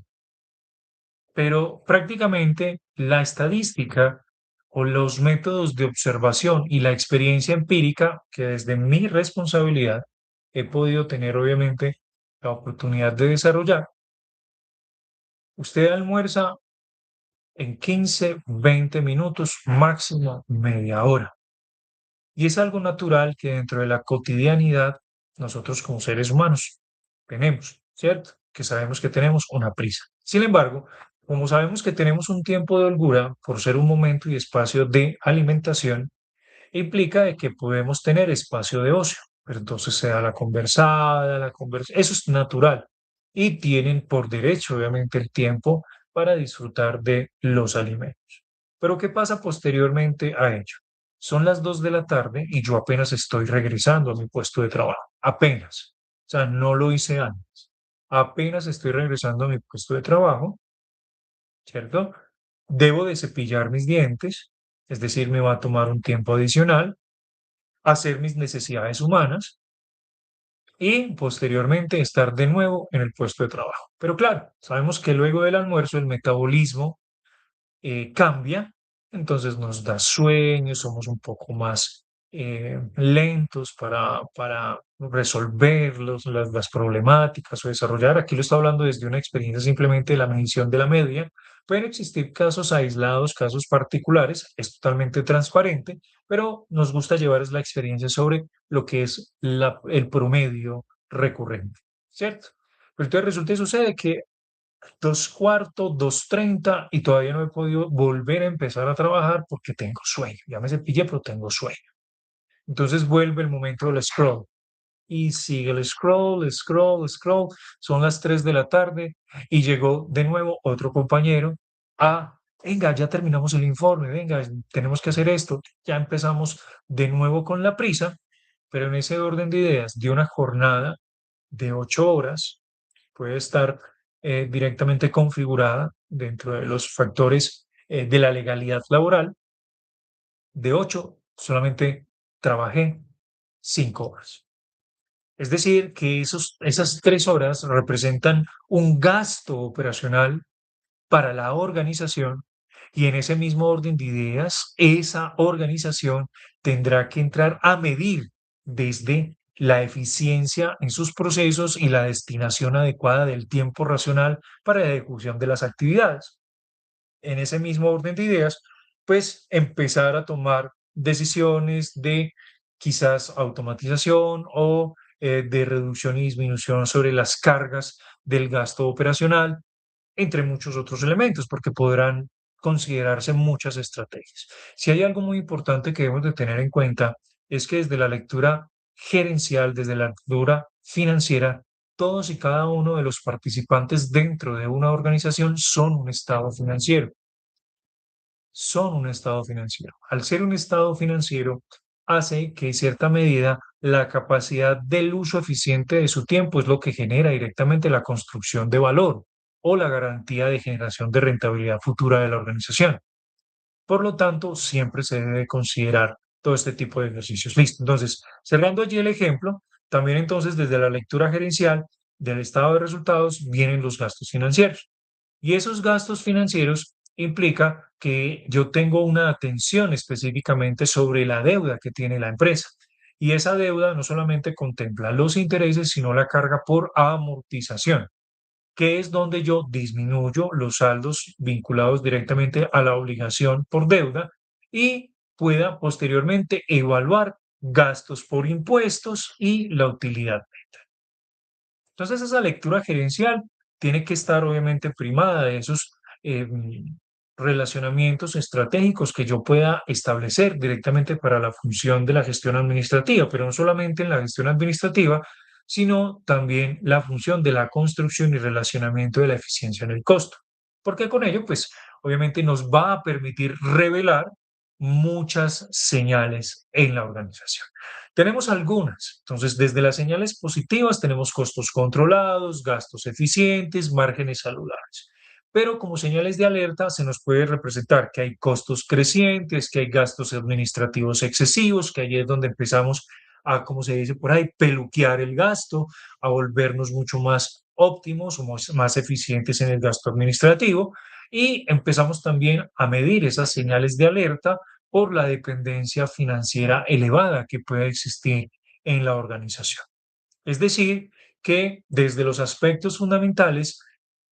Pero prácticamente la estadística o los métodos de observación y la experiencia empírica que desde mi responsabilidad he podido tener obviamente la oportunidad de desarrollar, usted almuerza en 15, 20 minutos, máximo media hora. Y es algo natural que dentro de la cotidianidad nosotros como seres humanos tenemos, ¿cierto? Que sabemos que tenemos una prisa. Sin embargo, como sabemos que tenemos un tiempo de holgura por ser un momento y espacio de alimentación, implica de que podemos tener espacio de ocio. Pero entonces se da la conversada, eso es natural. Y tienen por derecho, obviamente, el tiempo para disfrutar de los alimentos. Pero ¿qué pasa posteriormente a ello? Son las 2 de la tarde y yo apenas estoy regresando a mi puesto de trabajo. Apenas. O sea, no lo hice antes. Apenas estoy regresando a mi puesto de trabajo, ¿cierto? Debo de cepillar mis dientes, es decir, me va a tomar un tiempo adicional, hacer mis necesidades humanas y posteriormente estar de nuevo en el puesto de trabajo. Pero claro, sabemos que luego del almuerzo el metabolismo cambia, entonces nos da sueño, somos un poco más lentos para resolver las problemáticas o desarrollar. Aquí lo estoy hablando desde una experiencia simplemente de la medición de la media. Pueden existir casos aislados, casos particulares, es totalmente transparente, pero nos gusta llevar es la experiencia sobre lo que es el promedio recurrente, ¿cierto? Pero entonces resulta y sucede que 2:15, 2:30 y todavía no he podido volver a empezar a trabajar porque tengo sueño. Ya me cepillé, pero tengo sueño. Entonces vuelve el momento del scroll y sigue el scroll, scroll, scroll. Son las 3 de la tarde y llegó de nuevo otro compañero venga, ya terminamos el informe, venga, tenemos que hacer esto. Ya empezamos de nuevo con la prisa, pero en ese orden de ideas de una jornada de 8 horas puede estar directamente configurada dentro de los factores de la legalidad laboral. De 8, solamente trabajé 5 horas. Es decir, que esas 3 horas representan un gasto operacional para la organización y en ese mismo orden de ideas, esa organización tendrá que entrar a medir desde la eficiencia en sus procesos y la destinación adecuada del tiempo racional para la ejecución de las actividades. En ese mismo orden de ideas, pues empezar a tomar decisiones de quizás automatización o de reducción y disminución sobre las cargas del gasto operacional, entre muchos otros elementos, porque podrán considerarse muchas estrategias. Si hay algo muy importante que debemos de tener en cuenta, es que desde la lectura gerencial, desde la lectura financiera, todos y cada uno de los participantes dentro de una organización son un estado financiero, son un estado financiero. Al ser un estado financiero, hace que en cierta medida la capacidad del uso eficiente de su tiempo es lo que genera directamente la construcción de valor o la garantía de generación de rentabilidad futura de la organización. Por lo tanto, siempre se debe considerar todo este tipo de ejercicios. Listo. Entonces, cerrando allí el ejemplo, también entonces desde la lectura gerencial del estado de resultados vienen los gastos financieros. Y esos gastos financieros implica que yo tengo una atención específicamente sobre la deuda que tiene la empresa. Y esa deuda no solamente contempla los intereses, sino la carga por amortización, que es donde yo disminuyo los saldos vinculados directamente a la obligación por deuda y pueda posteriormente evaluar gastos por impuestos y la utilidad. Entonces, esa lectura gerencial tiene que estar obviamente primada de esos relacionamientos estratégicos que yo pueda establecer directamente para la función de la gestión administrativa, pero no solamente en la gestión administrativa, sino también la función de la construcción y relacionamiento de la eficiencia en el costo. Porque con ello, pues, obviamente nos va a permitir revelar muchas señales en la organización. Tenemos algunas. Entonces, desde las señales positivas tenemos costos controlados, gastos eficientes, márgenes saludables. Pero como señales de alerta se nos puede representar que hay costos crecientes, que hay gastos administrativos excesivos, que ahí es donde empezamos a, como se dice por ahí, peluquear el gasto, a volvernos mucho más óptimos o más eficientes en el gasto administrativo. Y empezamos también a medir esas señales de alerta por la dependencia financiera elevada que puede existir en la organización. Es decir, que desde los aspectos fundamentales,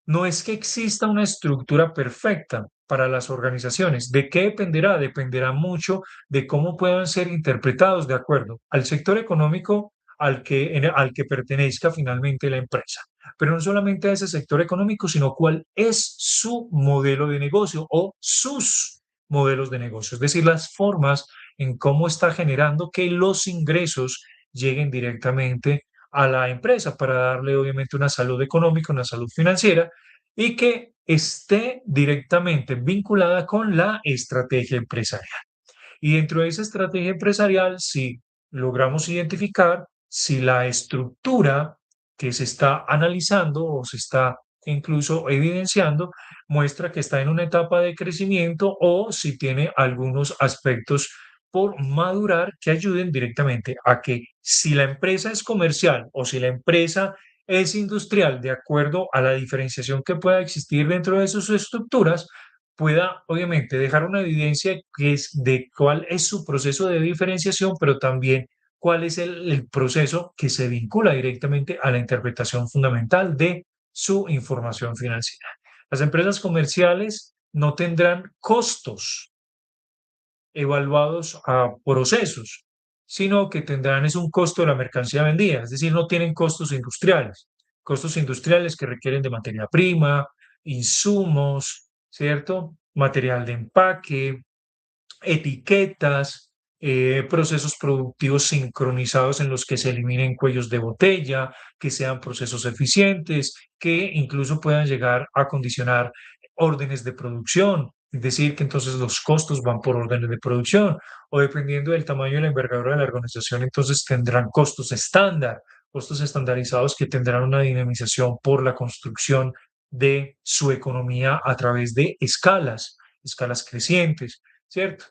no es que exista una estructura perfecta para las organizaciones. ¿De qué dependerá? Dependerá mucho de cómo puedan ser interpretados de acuerdo al sector económico al que pertenezca finalmente la empresa. Pero no solamente a ese sector económico, sino cuál es su modelo de negocio o sus modelos de negocio, es decir, las formas en cómo está generando que los ingresos lleguen directamente a la empresa para darle obviamente una salud económica, una salud financiera y que esté directamente vinculada con la estrategia empresarial. Y dentro de esa estrategia empresarial, si logramos identificar si la estructura que se está analizando o se está incluso evidenciando muestra que está en una etapa de crecimiento o si tiene algunos aspectos por madurar que ayuden directamente a que si la empresa es comercial o si la empresa es industrial, de acuerdo a la diferenciación que pueda existir dentro de sus estructuras, pueda obviamente dejar una evidencia que es de cuál es su proceso de diferenciación, pero también cuál es el proceso que se vincula directamente a la interpretación fundamental de su información financiera. Las empresas comerciales no tendrán costos evaluados a procesos, sino que tendrán es un costo de la mercancía vendida, es decir, no tienen costos industriales que requieren de materia prima, insumos, ¿cierto? Material de empaque, etiquetas, procesos productivos sincronizados en los que se eliminen cuellos de botella, que sean procesos eficientes, que incluso puedan llegar a condicionar órdenes de producción, es decir, que entonces los costos van por órdenes de producción, o dependiendo del tamaño y la envergadura de la organización, entonces tendrán costos estándar, costos estandarizados que tendrán una dinamización por la construcción de su economía a través de escalas crecientes, ¿cierto?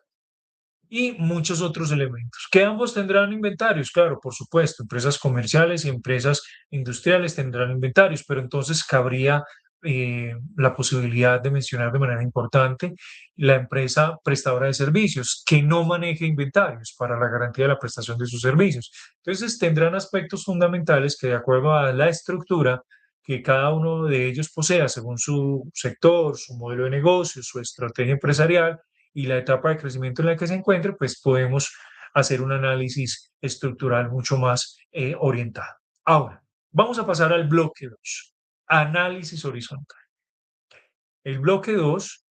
Y muchos otros elementos. Que ambos tendrán inventarios, claro, por supuesto. Empresas comerciales y empresas industriales tendrán inventarios, pero entonces cabría la posibilidad de mencionar de manera importante la empresa prestadora de servicios que no maneje inventarios para la garantía de la prestación de sus servicios. Entonces, tendrán aspectos fundamentales que, de acuerdo a la estructura que cada uno de ellos posea según su sector, su modelo de negocio, su estrategia empresarial y la etapa de crecimiento en la que se encuentre, pues podemos hacer un análisis estructural mucho más orientado. Ahora, vamos a pasar al bloque 2, análisis horizontal. El bloque 2,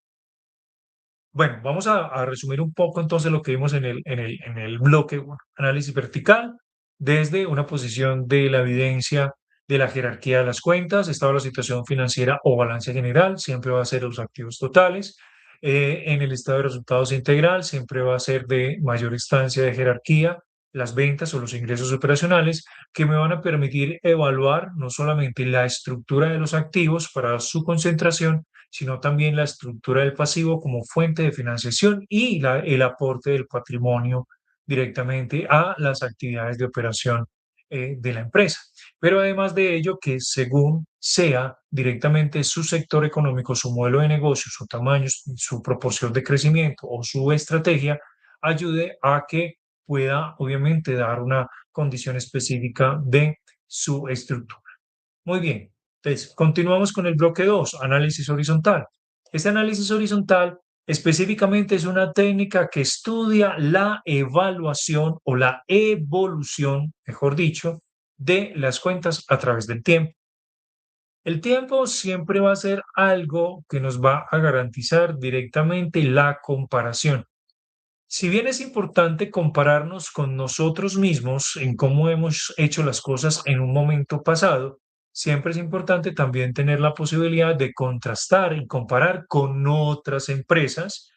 bueno, vamos a resumir un poco entonces lo que vimos en el bloque 1. Análisis vertical, desde una posición de la evidencia de la jerarquía de las cuentas, estado de la situación financiera o balance general, siempre va a ser los activos totales. En el estado de resultados integral, siempre va a ser de mayor instancia de jerarquía, las ventas o los ingresos operacionales, que me van a permitir evaluar no solamente la estructura de los activos para su concentración, sino también la estructura del pasivo como fuente de financiación y el aporte del patrimonio directamente a las actividades de operación de la empresa. Pero además de ello, que según sea directamente su sector económico, su modelo de negocio, su tamaño, su proporción de crecimiento o su estrategia, ayude a que pueda obviamente dar una condición específica de su estructura. Muy bien. Entonces, continuamos con el bloque 2, análisis horizontal. Este análisis horizontal específicamente es una técnica que estudia la evaluación o la evolución, mejor dicho, de las cuentas a través del tiempo. El tiempo siempre va a ser algo que nos va a garantizar directamente la comparación. Si bien es importante compararnos con nosotros mismos en cómo hemos hecho las cosas en un momento pasado, siempre es importante también tener la posibilidad de contrastar y comparar con otras empresas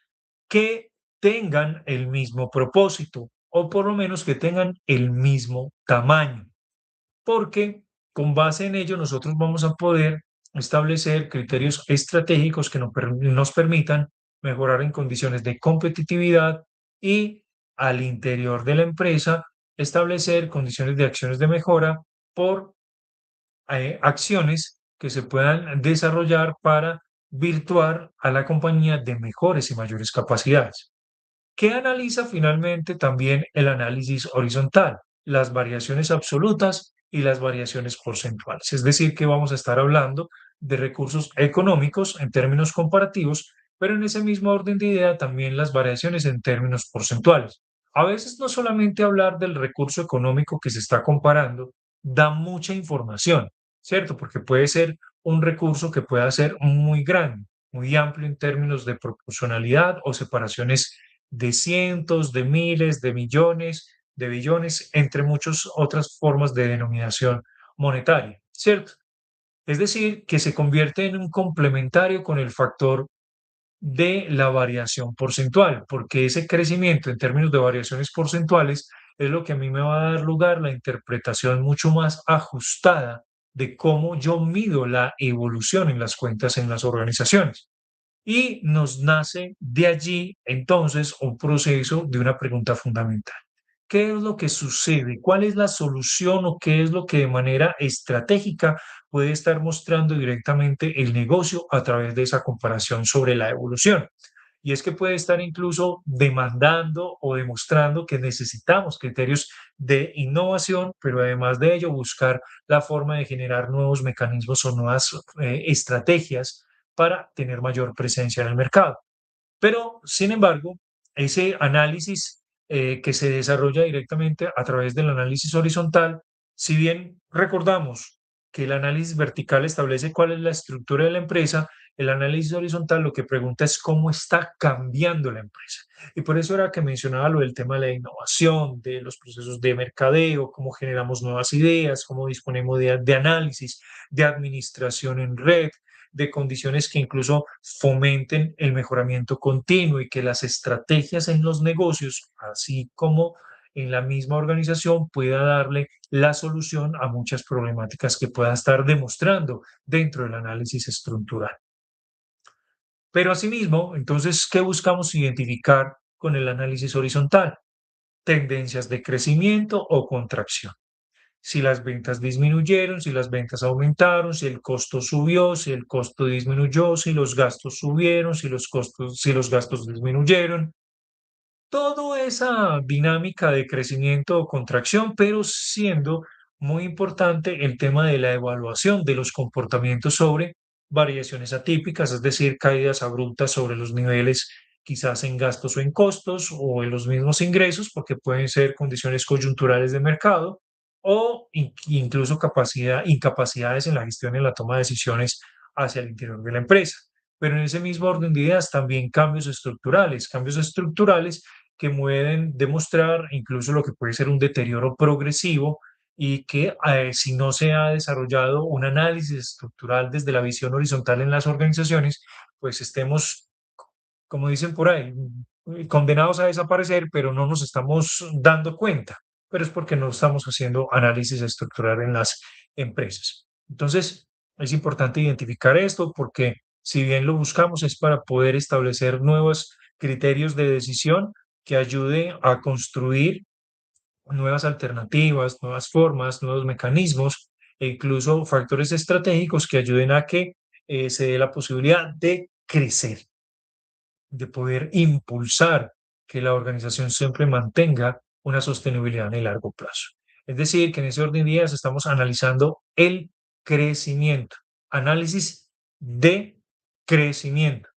que tengan el mismo propósito o por lo menos que tengan el mismo tamaño, porque con base en ello nosotros vamos a poder establecer criterios estratégicos que nos permitan mejorar en condiciones de competitividad y al interior de la empresa establecer condiciones de acciones de mejora por acciones que se puedan desarrollar para virtuar a la compañía de mejores y mayores capacidades. ¿Qué analiza finalmente también el análisis horizontal? Las variaciones absolutas y las variaciones porcentuales. Es decir, que vamos a estar hablando de recursos económicos en términos comparativos, pero en ese mismo orden de idea también las variaciones en términos porcentuales. A veces no solamente hablar del recurso económico que se está comparando da mucha información, ¿cierto? Porque puede ser un recurso que pueda ser muy grande, muy amplio en términos de proporcionalidad o separaciones de cientos, de miles, de millones, de billones, entre muchas otras formas de denominación monetaria, ¿cierto? Es decir, que se convierte en un complementario con el factor de la variación porcentual, porque ese crecimiento en términos de variaciones porcentuales es lo que a mí me va a dar lugar la interpretación mucho más ajustada de cómo yo mido la evolución en las cuentas en las organizaciones. Y nos nace de allí entonces un proceso de una pregunta fundamental. ¿Qué es lo que sucede? ¿Cuál es la solución o qué es lo que de manera estratégica puede estar mostrando directamente el negocio a través de esa comparación sobre la evolución? Y es que puede estar incluso demandando o demostrando que necesitamos criterios de innovación, pero además de ello buscar la forma de generar nuevos mecanismos o nuevas estrategias para tener mayor presencia en el mercado. Pero, sin embargo, ese análisis que se desarrolla directamente a través del análisis horizontal, si bien recordamos que el análisis vertical establece cuál es la estructura de la empresa, el análisis horizontal lo que pregunta es cómo está cambiando la empresa. Y por eso era que mencionaba lo del tema de la innovación, de los procesos de mercadeo, cómo generamos nuevas ideas, cómo disponemos de análisis, de administración en red, de condiciones que incluso fomenten el mejoramiento continuo y que las estrategias en los negocios, así como en la misma organización, pueda darle la solución a muchas problemáticas que pueda estar demostrando dentro del análisis estructural. Pero asimismo, entonces, ¿qué buscamos identificar con el análisis horizontal? Tendencias de crecimiento o contracción. si las ventas disminuyeron, si las ventas aumentaron, si el costo subió, si el costo disminuyó, si los gastos subieron, si los gastos disminuyeron, toda esa dinámica de crecimiento o contracción, pero siendo muy importante el tema de la evaluación de los comportamientos sobre variaciones atípicas, es decir, caídas abruptas sobre los niveles quizás en gastos o en costos o en los mismos ingresos, porque pueden ser condiciones coyunturales de mercado o incluso incapacidades en la gestión y en la toma de decisiones hacia el interior de la empresa. Pero en ese mismo orden de ideas también cambios estructurales que pueden demostrar incluso lo que puede ser un deterioro progresivo y que si no se ha desarrollado un análisis estructural desde la visión horizontal en las organizaciones, pues estemos, como dicen por ahí, condenados a desaparecer, pero no nos estamos dando cuenta, pero es porque no estamos haciendo análisis estructural en las empresas. Entonces, es importante identificar esto porque si bien lo buscamos es para poder establecer nuevos criterios de decisión que ayude a construir nuevas alternativas, nuevas formas, nuevos mecanismos e incluso factores estratégicos que ayuden a que se dé la posibilidad de crecer, de poder impulsar que la organización siempre mantenga una sostenibilidad en el largo plazo. Es decir, que en ese orden de ideas estamos analizando el crecimiento, análisis de crecimiento.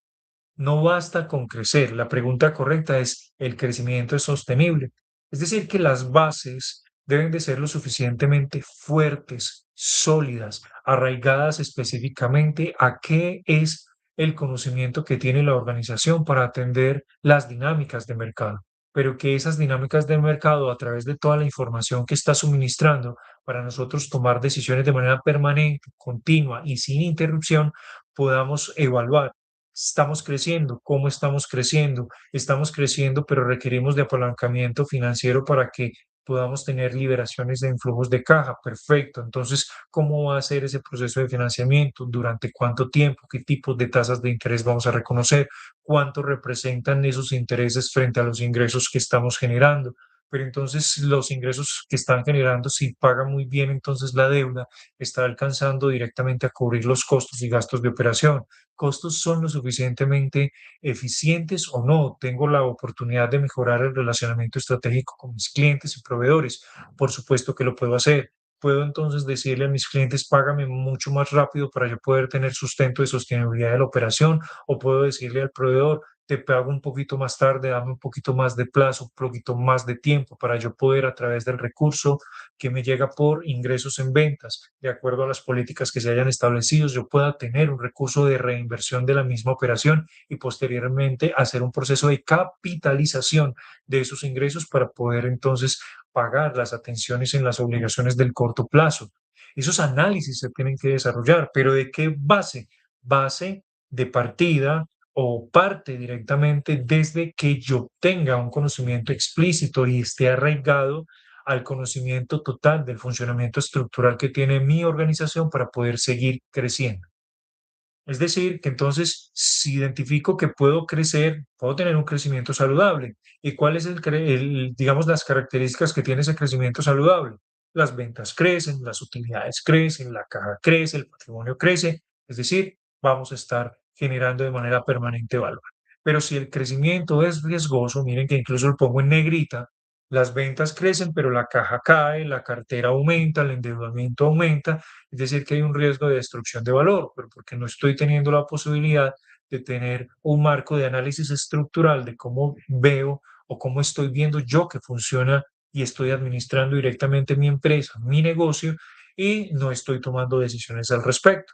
No basta con crecer. La pregunta correcta es, ¿el crecimiento es sostenible? Es decir, que las bases deben de ser lo suficientemente fuertes, sólidas, arraigadas específicamente a qué es el conocimiento que tiene la organización para atender las dinámicas de mercado, pero que esas dinámicas de mercado, a través de toda la información que está suministrando para nosotros tomar decisiones de manera permanente, continua y sin interrupción, podamos evaluar. Estamos creciendo, ¿cómo estamos creciendo? Estamos creciendo, pero requerimos de apalancamiento financiero para que podamos tener liberaciones de influjos de caja. Perfecto. Entonces, ¿cómo va a ser ese proceso de financiamiento? ¿Durante cuánto tiempo? ¿Qué tipos de tasas de interés vamos a reconocer? ¿Cuánto representan esos intereses frente a los ingresos que estamos generando? Pero entonces los ingresos que están generando, si pagan muy bien, entonces la deuda está alcanzando directamente a cubrir los costos y gastos de operación. Costos son lo suficientemente eficientes o no. Tengo la oportunidad de mejorar el relacionamiento estratégico con mis clientes y proveedores. Por supuesto que lo puedo hacer. Puedo entonces decirle a mis clientes, págame mucho más rápido para yo poder tener sustento de sostenibilidad de la operación, o puedo decirle al proveedor, te pago un poquito más tarde, dame un poquito más de plazo, un poquito más de tiempo para yo poder a través del recurso que me llega por ingresos en ventas, de acuerdo a las políticas que se hayan establecido, yo pueda tener un recurso de reinversión de la misma operación y posteriormente hacer un proceso de capitalización de esos ingresos para poder entonces pagar las atenciones en las obligaciones del corto plazo. Esos análisis se tienen que desarrollar, pero ¿de qué base? Base de partida o parte directamente desde que yo tenga un conocimiento explícito y esté arraigado al conocimiento total del funcionamiento estructural que tiene mi organización para poder seguir creciendo. Es decir, que entonces, si identifico que puedo crecer, puedo tener un crecimiento saludable. ¿Y cuál es digamos, las características que tiene ese crecimiento saludable? Las ventas crecen, las utilidades crecen, la caja crece, el patrimonio crece. Es decir, vamos a estar generando de manera permanente valor. Pero si el crecimiento es riesgoso, miren que incluso lo pongo en negrita, las ventas crecen, pero la caja cae, la cartera aumenta, el endeudamiento aumenta, es decir, que hay un riesgo de destrucción de valor, pero porque no estoy teniendo la posibilidad de tener un marco de análisis estructural de cómo veo o cómo estoy viendo yo que funciona y estoy administrando directamente mi empresa, mi negocio, y no estoy tomando decisiones al respecto.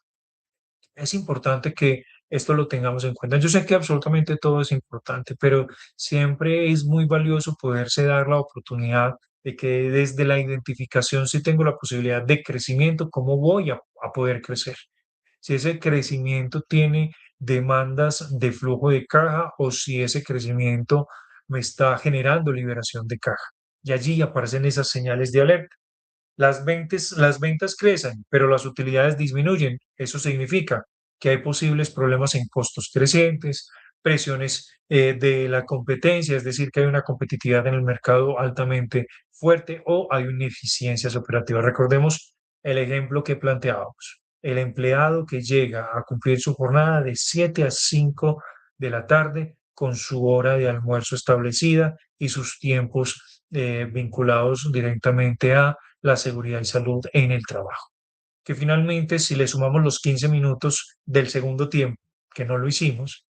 Es importante que esto lo tengamos en cuenta. Yo sé que absolutamente todo es importante, pero siempre es muy valioso poderse dar la oportunidad de que desde la identificación, si tengo la posibilidad de crecimiento, ¿cómo voy a poder crecer? Si ese crecimiento tiene demandas de flujo de caja o si ese crecimiento me está generando liberación de caja. Y allí aparecen esas señales de alerta. Las ventas crecen, pero las utilidades disminuyen. Eso significa que hay posibles problemas en costos crecientes, presiones de la competencia, es decir, que hay una competitividad en el mercado altamente fuerte o hay ineficiencias operativas. Recordemos el ejemplo que planteábamos. El empleado que llega a cumplir su jornada de 7 a 5 de la tarde con su hora de almuerzo establecida y sus tiempos vinculados directamente a la seguridad y salud en el trabajo. Que finalmente, si le sumamos los 15 minutos del segundo tiempo, que no lo hicimos,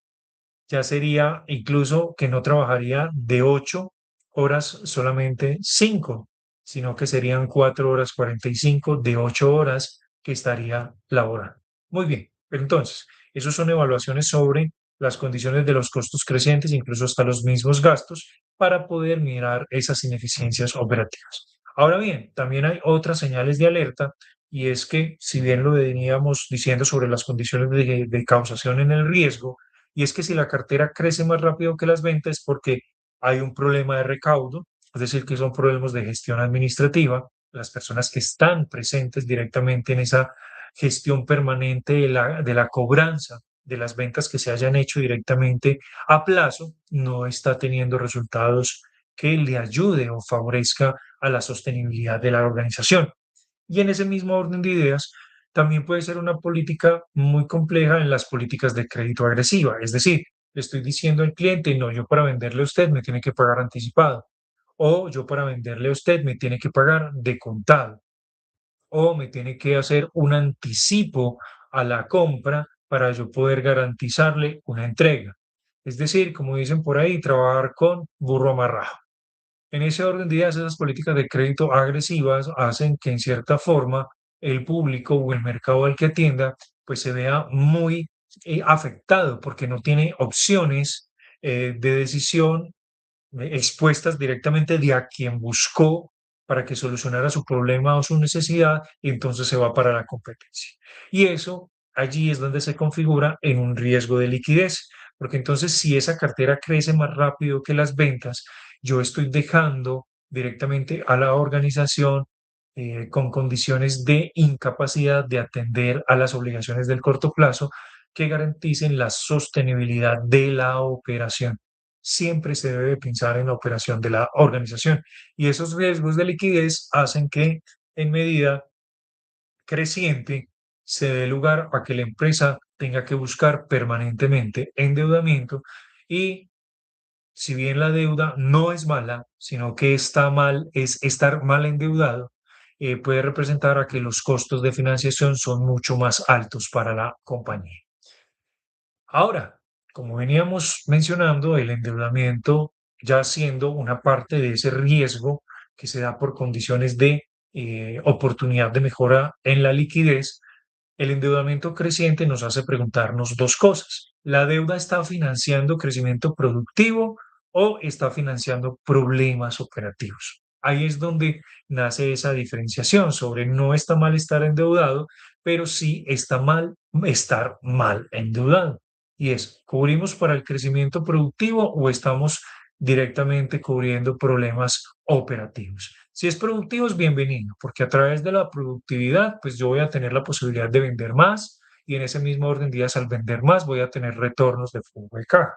ya sería incluso que no trabajaría de 8 horas solamente 5, sino que serían 4 horas 45 de 8 horas que estaría laborando. Muy bien, pero entonces, esos son evaluaciones sobre las condiciones de los costos crecientes, incluso hasta los mismos gastos, para poder mirar esas ineficiencias operativas. Ahora bien, también hay otras señales de alerta y es que, si bien lo veníamos diciendo sobre las condiciones de causación en el riesgo, y es que si la cartera crece más rápido que las ventas es porque hay un problema de recaudo, es decir, que son problemas de gestión administrativa. Las personas que están presentes directamente en esa gestión permanente de la cobranza de las ventas que se hayan hecho directamente a plazo, no está teniendo resultados que le ayude o favorezca a la sostenibilidad de la organización. Y en ese mismo orden de ideas, también puede ser una política muy compleja en las políticas de crédito agresiva. Es decir, le estoy diciendo al cliente, no, yo para venderle a usted me tiene que pagar anticipado. O yo para venderle a usted me tiene que pagar de contado. O me tiene que hacer un anticipo a la compra para yo poder garantizarle una entrega. Es decir, como dicen por ahí, trabajar con burro amarrado. En ese orden de ideas, esas políticas de crédito agresivas hacen que en cierta forma el público o el mercado al que atienda pues se vea muy afectado porque no tiene opciones de decisión expuestas directamente de a quien buscó para que solucionara su problema o su necesidad y entonces se va para la competencia. Y eso allí es donde se configura en un riesgo de liquidez, porque entonces si esa cartera crece más rápido que las ventas, yo estoy dejando directamente a la organización con condiciones de incapacidad de atender a las obligaciones del corto plazo que garanticen la sostenibilidad de la operación. Siempre se debe pensar en la operación de la organización y esos riesgos de liquidez hacen que en medida creciente se dé lugar a que la empresa tenga que buscar permanentemente endeudamiento y si bien la deuda no es mala, sino que está mal, es estar mal endeudado, puede representar a que los costos de financiación son mucho más altos para la compañía. Ahora, como veníamos mencionando, el endeudamiento ya siendo una parte de ese riesgo que se da por condiciones de oportunidad de mejora en la liquidez, el endeudamiento creciente nos hace preguntarnos dos cosas. ¿La deuda está financiando crecimiento productivo o está financiando problemas operativos? Ahí es donde nace esa diferenciación sobre no está mal estar endeudado, pero sí está mal estar mal endeudado. Y es, ¿cubrimos para el crecimiento productivo o estamos directamente cubriendo problemas operativos? Si es productivo, es bienvenido, porque a través de la productividad, pues yo voy a tener la posibilidad de vender más y en ese mismo orden de días, al vender más, voy a tener retornos de flujo de caja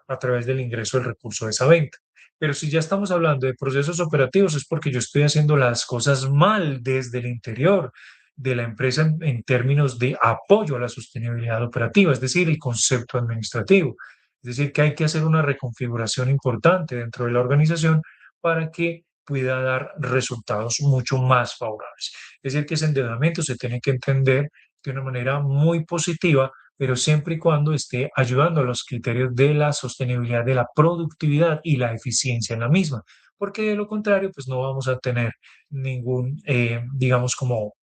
a través del ingreso del recurso de esa venta. Pero si ya estamos hablando de procesos operativos, es porque yo estoy haciendo las cosas mal desde el interior de la empresa en términos de apoyo a la sostenibilidad operativa, es decir, el concepto administrativo. Es decir, que hay que hacer una reconfiguración importante dentro de la organización para que pueda dar resultados mucho más favorables. Es decir, que ese endeudamiento se tiene que entender de una manera muy positiva, pero siempre y cuando esté ayudando a los criterios de la sostenibilidad, de la productividad y la eficiencia en la misma, porque de lo contrario, pues no vamos a tener ningún, digamos, como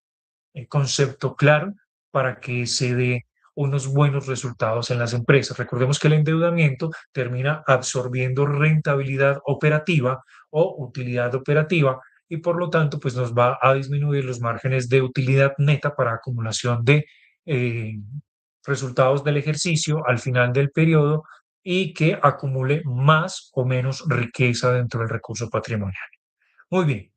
concepto claro para que se dé unos buenos resultados en las empresas. Recordemos que el endeudamiento termina absorbiendo rentabilidad operativa o utilidad operativa y por lo tanto pues nos va a disminuir los márgenes de utilidad neta para acumulación de eh, resultados del ejercicio al final del periodo y que acumule más o menos riqueza dentro del recurso patrimonial. Muy bien,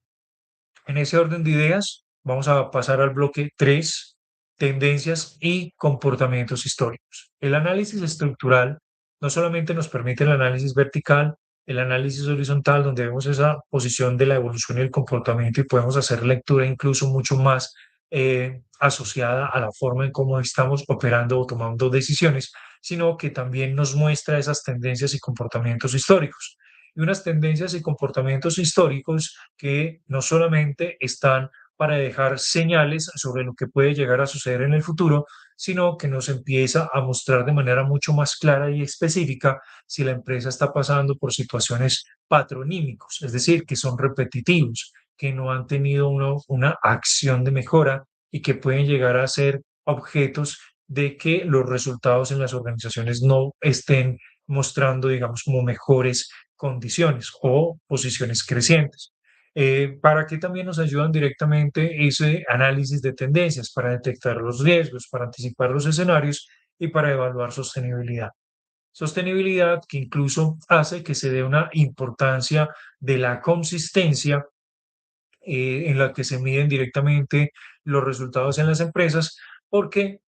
en ese orden de ideas, vamos a pasar al bloque 3: tendencias y comportamientos históricos. El análisis estructural no solamente nos permite el análisis vertical, el análisis horizontal, donde vemos esa posición de la evolución y el comportamiento y podemos hacer lectura incluso mucho más asociada a la forma en cómo estamos operando o tomando decisiones, sino que también nos muestra esas tendencias y comportamientos históricos. Y unas tendencias y comportamientos históricos que no solamente están para dejar señales sobre lo que puede llegar a suceder en el futuro, sino que nos empieza a mostrar de manera mucho más clara y específica si la empresa está pasando por situaciones patronímicos, es decir, que son repetitivos, que no han tenido una acción de mejora y que pueden llegar a ser objetos de que los resultados en las organizaciones no estén mostrando, digamos, como mejores condiciones o posiciones crecientes. ¿Para qué también nos ayudan directamente ese análisis de tendencias? Para detectar los riesgos, para anticipar los escenarios y para evaluar sostenibilidad. Sostenibilidad que incluso hace que se dé una importancia de la consistencia en la que se miden directamente los resultados en las empresas, porque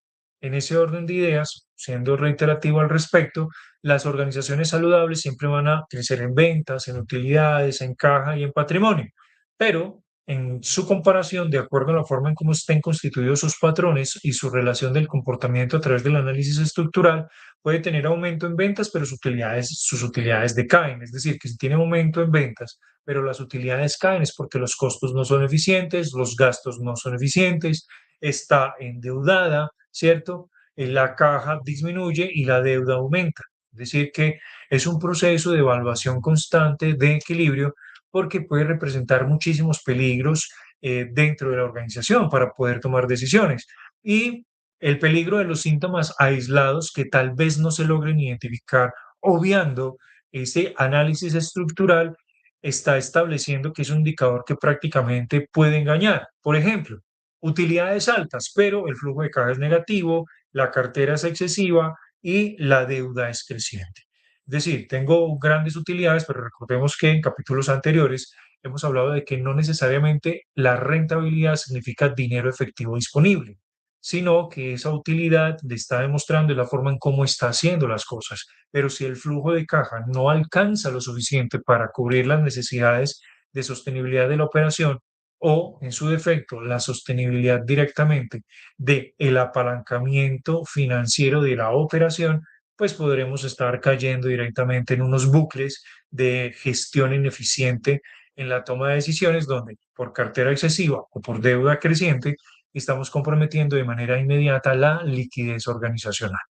en ese orden de ideas, siendo reiterativo al respecto, las organizaciones saludables siempre van a crecer en ventas, en utilidades, en caja y en patrimonio, pero en su comparación, de acuerdo a la forma en cómo estén constituidos sus patrones y su relación del comportamiento a través del análisis estructural, puede tener aumento en ventas, pero sus utilidades decaen. Es decir, que si tiene aumento en ventas, pero las utilidades caen es porque los costos no son eficientes, los gastos no son eficientes, está endeudada, ¿cierto? La caja disminuye y la deuda aumenta. Es decir, que es un proceso de evaluación constante de equilibrio porque puede representar muchísimos peligros dentro de la organización para poder tomar decisiones. Y el peligro de los síntomas aislados que tal vez no se logren identificar, obviando ese análisis estructural está estableciendo que es un indicador que prácticamente puede engañar. Por ejemplo, utilidades altas, pero el flujo de caja es negativo, la cartera es excesiva y la deuda es creciente. Es decir, tengo grandes utilidades, pero recordemos que en capítulos anteriores hemos hablado de que no necesariamente la rentabilidad significa dinero efectivo disponible, sino que esa utilidad le está demostrando la forma en cómo está haciendo las cosas. Pero si el flujo de caja no alcanza lo suficiente para cubrir las necesidades de sostenibilidad de la operación o, en su defecto, la sostenibilidad directamente de el apalancamiento financiero de la operación, pues podremos estar cayendo directamente en unos bucles de gestión ineficiente en la toma de decisiones donde por cartera excesiva o por deuda creciente estamos comprometiendo de manera inmediata la liquidez organizacional.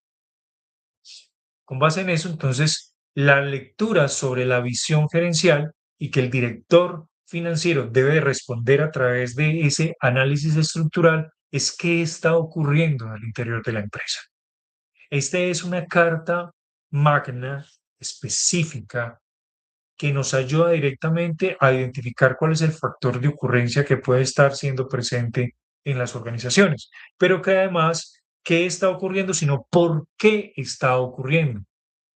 Con base en eso, entonces, la lectura sobre la visión gerencial y que el director financiero debe responder a través de ese análisis estructural es qué está ocurriendo al interior de la empresa. Esta es una carta magna específica que nos ayuda directamente a identificar cuál es el factor de ocurrencia que puede estar siendo presente en las organizaciones, pero que además, ¿qué está ocurriendo? Sino por qué está ocurriendo.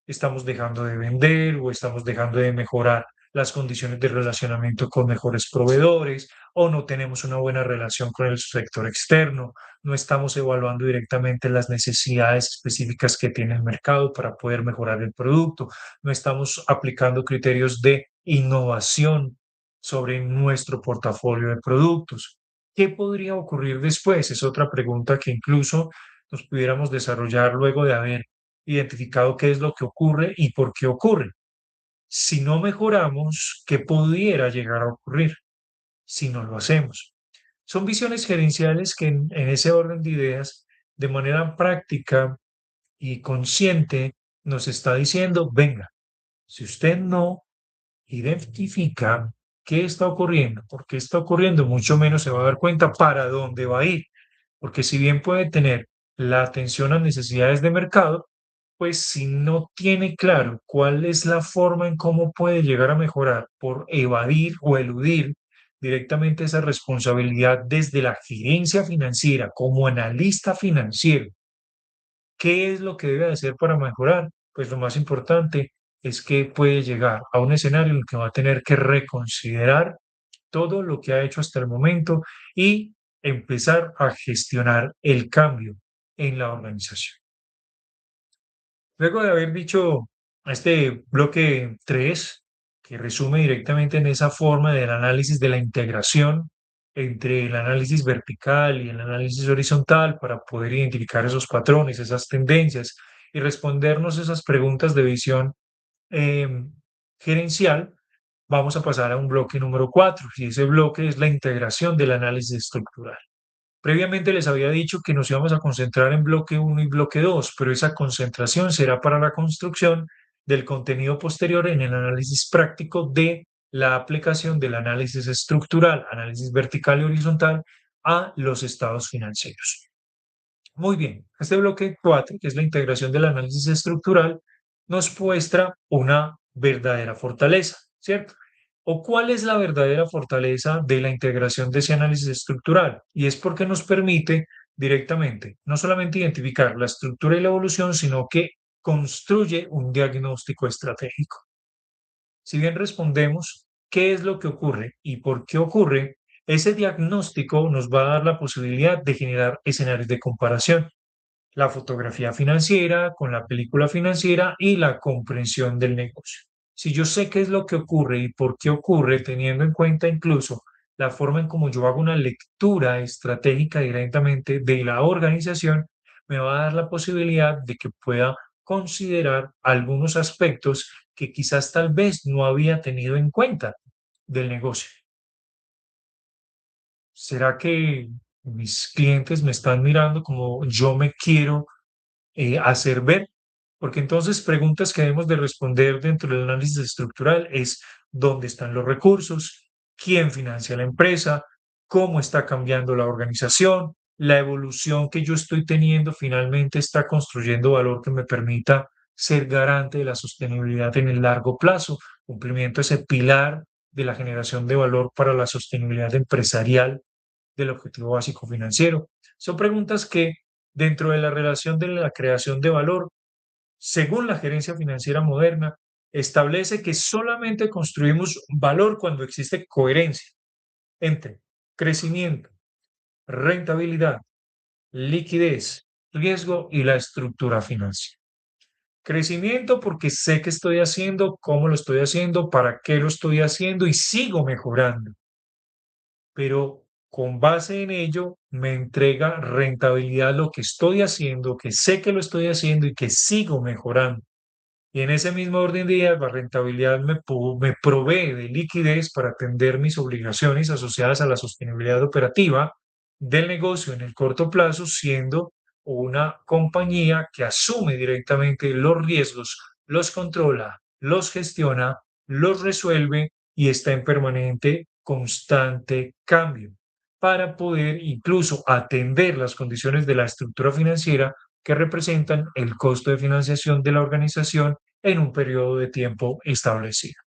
Estamos dejando de vender o estamos dejando de mejorar las condiciones de relacionamiento con mejores proveedores o no tenemos una buena relación con el sector externo, no estamos evaluando directamente las necesidades específicas que tiene el mercado para poder mejorar el producto, no estamos aplicando criterios de innovación sobre nuestro portafolio de productos. ¿Qué podría ocurrir después? Es otra pregunta que incluso nos pudiéramos desarrollar luego de haber identificado qué es lo que ocurre y por qué ocurre. Si no mejoramos, ¿qué pudiera llegar a ocurrir si no lo hacemos? Son visiones gerenciales que en ese orden de ideas, de manera práctica y consciente, nos está diciendo, venga, si usted no identifica qué está ocurriendo, por qué está ocurriendo, mucho menos se va a dar cuenta para dónde va a ir. Porque si bien puede tener la atención a necesidades de mercado, pues si no tiene claro cuál es la forma en cómo puede llegar a mejorar por evadir o eludir directamente esa responsabilidad desde la gerencia financiera como analista financiero, ¿qué es lo que debe hacer para mejorar? Pues lo más importante es que puede llegar a un escenario en el que va a tener que reconsiderar todo lo que ha hecho hasta el momento y empezar a gestionar el cambio en la organización. Luego de haber dicho este bloque 3 que resume directamente en esa forma del análisis de la integración entre el análisis vertical y el análisis horizontal para poder identificar esos patrones, esas tendencias y respondernos esas preguntas de visión em, gerencial. Vamos a pasar a un bloque número 4 y ese bloque es la integración del análisis estructural. Previamente les había dicho que nos íbamos a concentrar en bloque uno y bloque 2, pero esa concentración será para la construcción del contenido posterior en el análisis práctico de la aplicación del análisis estructural, análisis vertical y horizontal a los estados financieros. Muy bien, este bloque 4, que es la integración del análisis estructural, nos muestra una verdadera fortaleza, ¿cierto? ¿O cuál es la verdadera fortaleza de la integración de ese análisis estructural? Y es porque nos permite directamente no solamente identificar la estructura y la evolución, sino que construye un diagnóstico estratégico. Si bien respondemos qué es lo que ocurre y por qué ocurre, ese diagnóstico nos va a dar la posibilidad de generar escenarios de comparación, la fotografía financiera con la película financiera y la comprensión del negocio. Si yo sé qué es lo que ocurre y por qué ocurre, teniendo en cuenta incluso la forma en cómo yo hago una lectura estratégica directamente de la organización, me va a dar la posibilidad de que pueda considerar algunos aspectos que quizás tal vez no había tenido en cuenta del negocio. ¿Será que mis clientes me están mirando como yo me quiero hacer ver? Porque entonces preguntas que debemos de responder dentro del análisis estructural es dónde están los recursos, quién financia la empresa, cómo está cambiando la organización, la evolución que yo estoy teniendo finalmente está construyendo valor que me permita ser garante de la sostenibilidad en el largo plazo, cumplimiento de ese pilar de la generación de valor para la sostenibilidad empresarial del objetivo básico financiero. Son preguntas que dentro de la relación de la creación de valor, según la gerencia financiera moderna, establece que solamente construimos valor cuando existe coherencia entre crecimiento, rentabilidad, liquidez, riesgo y la estructura financiera. Crecimiento porque sé qué estoy haciendo, cómo lo estoy haciendo, para qué lo estoy haciendo y sigo mejorando, pero con base en ello me entrega rentabilidad lo que estoy haciendo, que sé que lo estoy haciendo y que sigo mejorando. Y en ese mismo orden de ideas, la rentabilidad me provee de liquidez para atender mis obligaciones asociadas a la sostenibilidad operativa del negocio en el corto plazo, siendo una compañía que asume directamente los riesgos, los controla, los gestiona, los resuelve y está en permanente, constante cambio para poder incluso atender las condiciones de la estructura financiera que representan el costo de financiación de la organización en un periodo de tiempo establecido.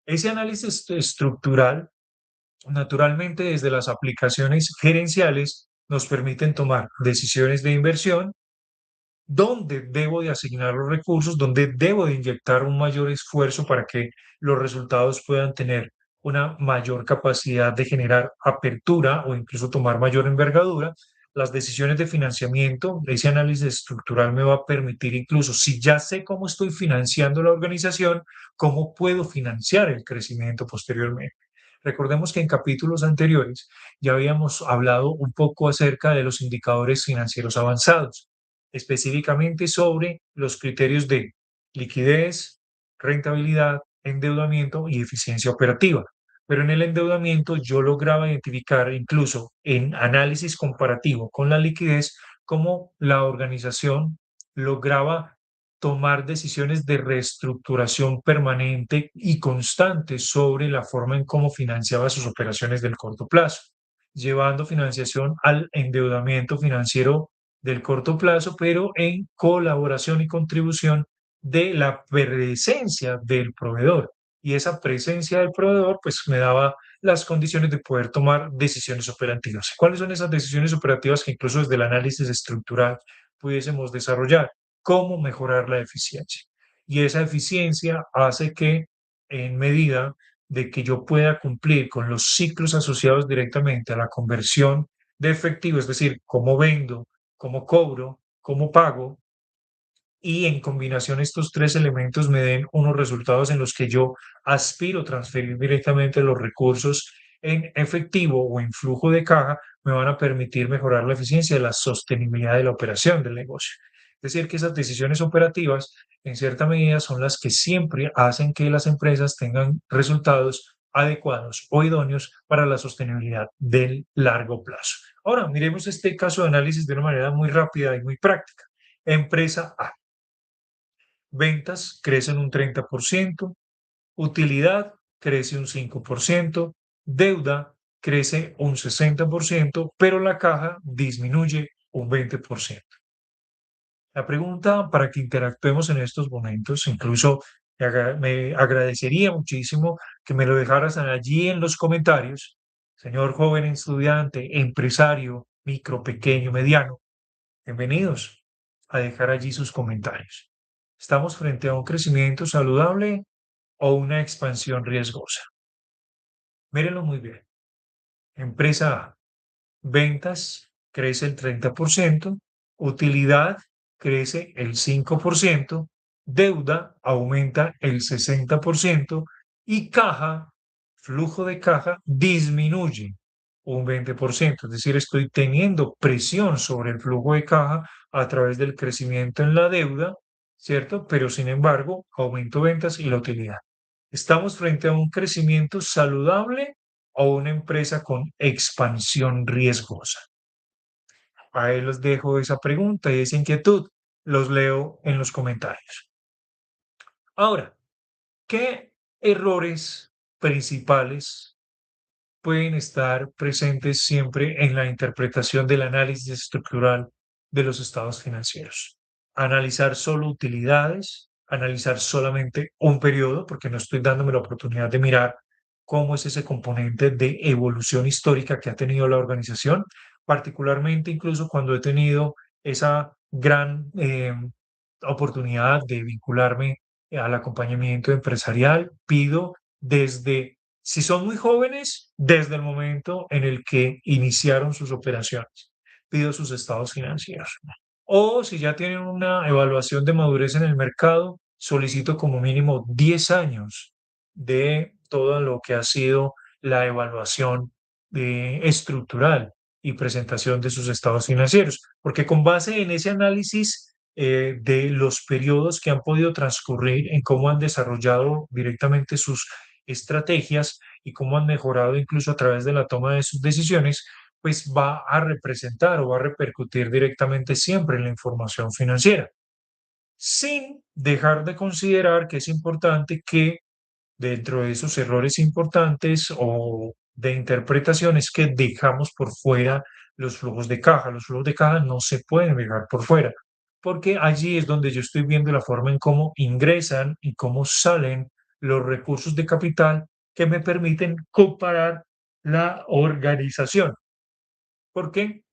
Ese análisis estructural, naturalmente desde las aplicaciones gerenciales, nos permiten tomar decisiones de inversión, dónde debo de asignar los recursos, dónde debo de inyectar un mayor esfuerzo para que los resultados puedan tener una mayor capacidad de generar apertura o incluso tomar mayor envergadura. Las decisiones de financiamiento, ese análisis estructural me va a permitir incluso, si ya sé cómo estoy financiando la organización, cómo puedo financiar el crecimiento posteriormente. Recordemos que en capítulos anteriores ya habíamos hablado un poco acerca de los indicadores financieros avanzados, específicamente sobre los criterios de liquidez, rentabilidad, endeudamiento y eficiencia operativa. Pero en el endeudamiento yo lograba identificar incluso en análisis comparativo con la liquidez cómo la organización lograba tomar decisiones de reestructuración permanente y constante sobre la forma en cómo financiaba sus operaciones del corto plazo, llevando financiación al endeudamiento financiero del corto plazo, pero en colaboración y contribución de la presencia del proveedor. Y esa presencia del proveedor, pues me daba las condiciones de poder tomar decisiones operativas. ¿Cuáles son esas decisiones operativas que incluso desde el análisis estructural pudiésemos desarrollar? ¿Cómo mejorar la eficiencia? Y esa eficiencia hace que en medida de que yo pueda cumplir con los ciclos asociados directamente a la conversión de efectivo, es decir, cómo vendo, cómo cobro, cómo pago y en combinación estos tres elementos me den unos resultados en los que yo aspiro a transferir directamente los recursos en efectivo o en flujo de caja, me van a permitir mejorar la eficiencia y la sostenibilidad de la operación del negocio. Es decir, que esas decisiones operativas, en cierta medida, son las que siempre hacen que las empresas tengan resultados adecuados o idóneos para la sostenibilidad del largo plazo. Ahora, miremos este caso de análisis de una manera muy rápida y muy práctica. Empresa A. Ventas crecen un 30%, utilidad crece un 5%, deuda crece un 60%, pero la caja disminuye un 20%. La pregunta para que interactuemos en estos momentos, incluso me agradecería muchísimo que me lo dejaras allí en los comentarios, señor joven estudiante, empresario, micro, pequeño, mediano, bienvenidos a dejar allí sus comentarios. ¿Estamos frente a un crecimiento saludable o una expansión riesgosa? Mírenlo muy bien. Empresa A, ventas crece el 30%, utilidad crece el 5%, deuda aumenta el 60% y caja, flujo de caja, disminuye un 20%. Es decir, estoy teniendo presión sobre el flujo de caja a través del crecimiento en la deuda, ¿cierto? Pero sin embargo, aumento ventas y la utilidad. ¿Estamos frente a un crecimiento saludable o una empresa con expansión riesgosa? Ahí los dejo esa pregunta y esa inquietud. Los leo en los comentarios. Ahora, ¿qué errores principales pueden estar presentes siempre en la interpretación del análisis estructural de los estados financieros? Analizar solo utilidades, analizar solamente un periodo, porque no estoy dándome la oportunidad de mirar cómo es ese componente de evolución histórica que ha tenido la organización, particularmente incluso cuando he tenido esa gran oportunidad de vincularme al acompañamiento empresarial, pido desde, si son muy jóvenes, desde el momento en el que iniciaron sus operaciones, pido sus estados financieros. O si ya tienen una evaluación de madurez en el mercado, solicito como mínimo 10 años de todo lo que ha sido la evaluación estructural y presentación de sus estados financieros, porque con base en ese análisis de los periodos que han podido transcurrir en cómo han desarrollado directamente sus estrategias y cómo han mejorado incluso a través de la toma de sus decisiones, pues va a representar o va a repercutir directamente siempre en la información financiera, sin dejar de considerar que es importante que dentro de esos errores importantes o de interpretaciones que dejamos por fuera los flujos de caja. Los flujos de caja no se pueden dejar por fuera, porque allí es donde yo estoy viendo la forma en cómo ingresan y cómo salen los recursos de capital que me permiten comparar la organización. ¿Por qué?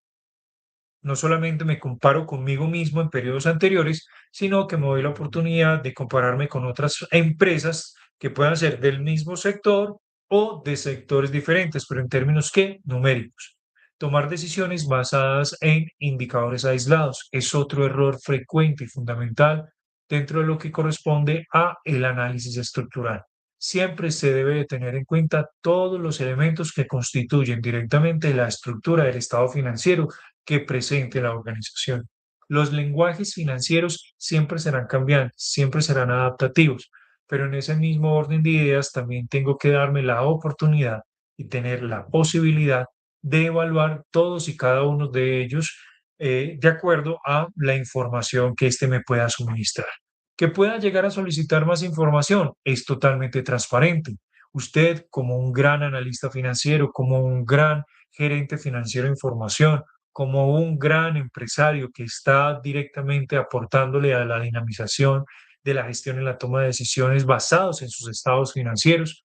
No solamente me comparo conmigo mismo en periodos anteriores, sino que me doy la oportunidad de compararme con otras empresas que puedan ser del mismo sector o de sectores diferentes, pero en términos que numéricos. Tomar decisiones basadas en indicadores aislados es otro error frecuente y fundamental dentro de lo que corresponde a el análisis estructural. Siempre se debe de tener en cuenta todos los elementos que constituyen directamente la estructura del estado financiero que presente la organización. Los lenguajes financieros siempre serán cambiantes, siempre serán adaptativos, pero en ese mismo orden de ideas también tengo que darme la oportunidad y tener la posibilidad de evaluar todos y cada uno de ellos de acuerdo a la información que éste me pueda suministrar. Que pueda llegar a solicitar más información es totalmente transparente. Usted, como un gran analista financiero, como un gran gerente financiero de información, como un gran empresario que está directamente aportándole a la dinamización de la gestión en la toma de decisiones basados en sus estados financieros,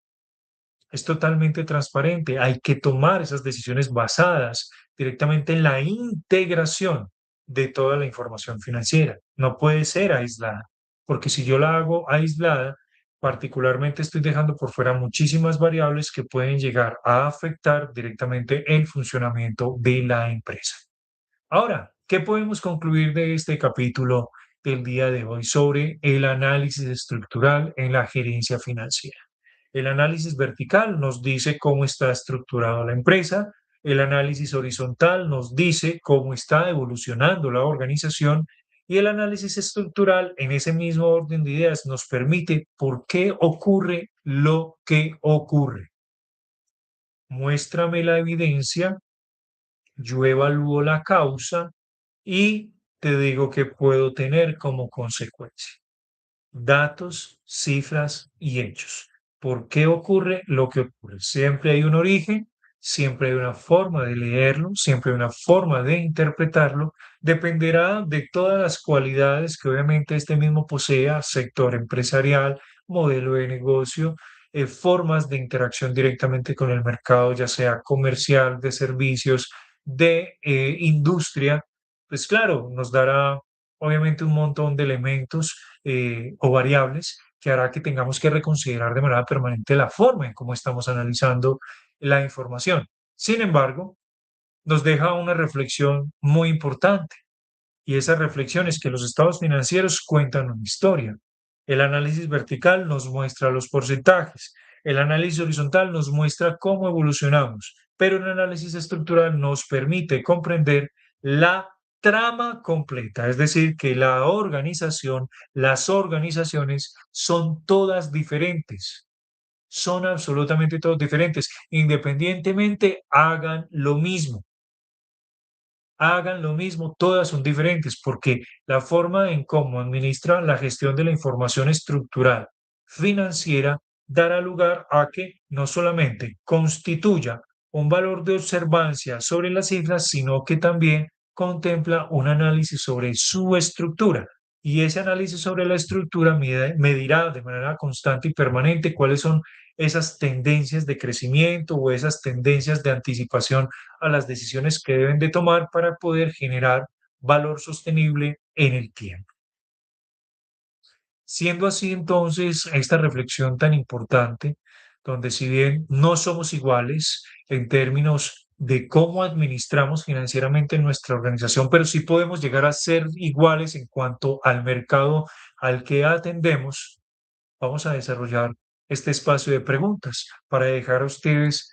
es totalmente transparente. Hay que tomar esas decisiones basadas directamente en la integración de toda la información financiera. No puede ser aislada, porque si yo la hago aislada, particularmente estoy dejando por fuera muchísimas variables que pueden llegar a afectar directamente el funcionamiento de la empresa. Ahora, ¿qué podemos concluir de este capítulo del día de hoy sobre el análisis estructural en la gerencia financiera. El análisis vertical nos dice cómo está estructurada la empresa, el análisis horizontal nos dice cómo está evolucionando la organización y el análisis estructural en ese mismo orden de ideas nos permite por qué ocurre lo que ocurre. Muéstrame la evidencia, yo evalúo la causa y te digo qué puedo tener como consecuencia. Datos, cifras y hechos. ¿Por qué ocurre lo que ocurre? Siempre hay un origen, siempre hay una forma de leerlo, siempre hay una forma de interpretarlo. Dependerá de todas las cualidades que obviamente este mismo posea, sector empresarial, modelo de negocio, formas de interacción directamente con el mercado, ya sea comercial, de servicios, de industria. Pues claro, nos dará obviamente un montón de elementos o variables que hará que tengamos que reconsiderar de manera permanente la forma en cómo estamos analizando la información. Sin embargo, nos deja una reflexión muy importante y esa reflexión es que los estados financieros cuentan una historia. El análisis vertical nos muestra los porcentajes, el análisis horizontal nos muestra cómo evolucionamos, pero el análisis estructural nos permite comprender la trama completa, es decir, que la organización, las organizaciones son todas diferentes, son absolutamente todas diferentes, independientemente hagan lo mismo, hagan lo mismo, todas son diferentes porque la forma en cómo administran la gestión de la información estructural financiera dará lugar a que no solamente constituya un valor de observancia sobre las cifras, sino que también contempla un análisis sobre su estructura. Y ese análisis sobre la estructura medirá de manera constante y permanente cuáles son esas tendencias de crecimiento o esas tendencias de anticipación a las decisiones que deben de tomar para poder generar valor sostenible en el tiempo. Siendo así, entonces, esta reflexión tan importante, donde si bien no somos iguales en términos de cómo administramos financieramente nuestra organización, pero sí podemos llegar a ser iguales en cuanto al mercado al que atendemos, vamos a desarrollar este espacio de preguntas para dejar a ustedes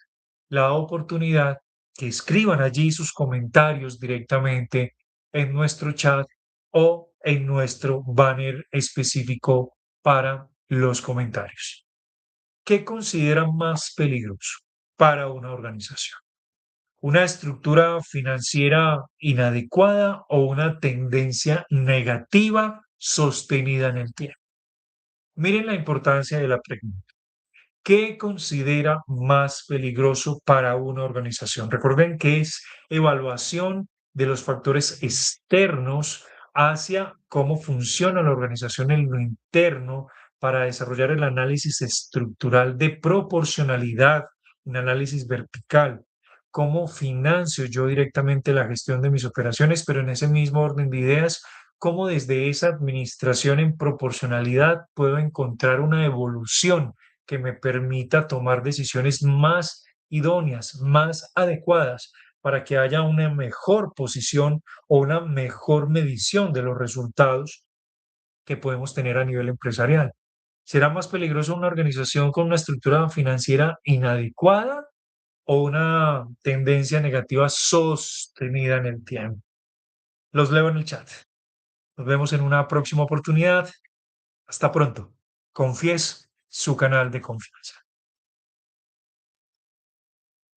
la oportunidad que escriban allí sus comentarios directamente en nuestro chat o en nuestro banner específico para los comentarios. ¿Qué consideran más peligroso para una organización? ¿Una estructura financiera inadecuada o una tendencia negativa sostenida en el tiempo? Miren la importancia de la pregunta. ¿Qué considera más peligroso para una organización? Recuerden que es evaluación de los factores externos hacia cómo funciona la organización en lo interno para desarrollar el análisis estructural de proporcionalidad, un análisis vertical. ¿Cómo financio yo directamente la gestión de mis operaciones? Pero en ese mismo orden de ideas, ¿cómo desde esa administración en proporcionalidad puedo encontrar una evolución que me permita tomar decisiones más idóneas, más adecuadas, para que haya una mejor posición o una mejor medición de los resultados que podemos tener a nivel empresarial? ¿Será más peligroso una organización con una estructura financiera inadecuada o una tendencia negativa sostenida en el tiempo? Los leo en el chat. Nos vemos en una próxima oportunidad. Hasta pronto. Confies, su canal de confianza.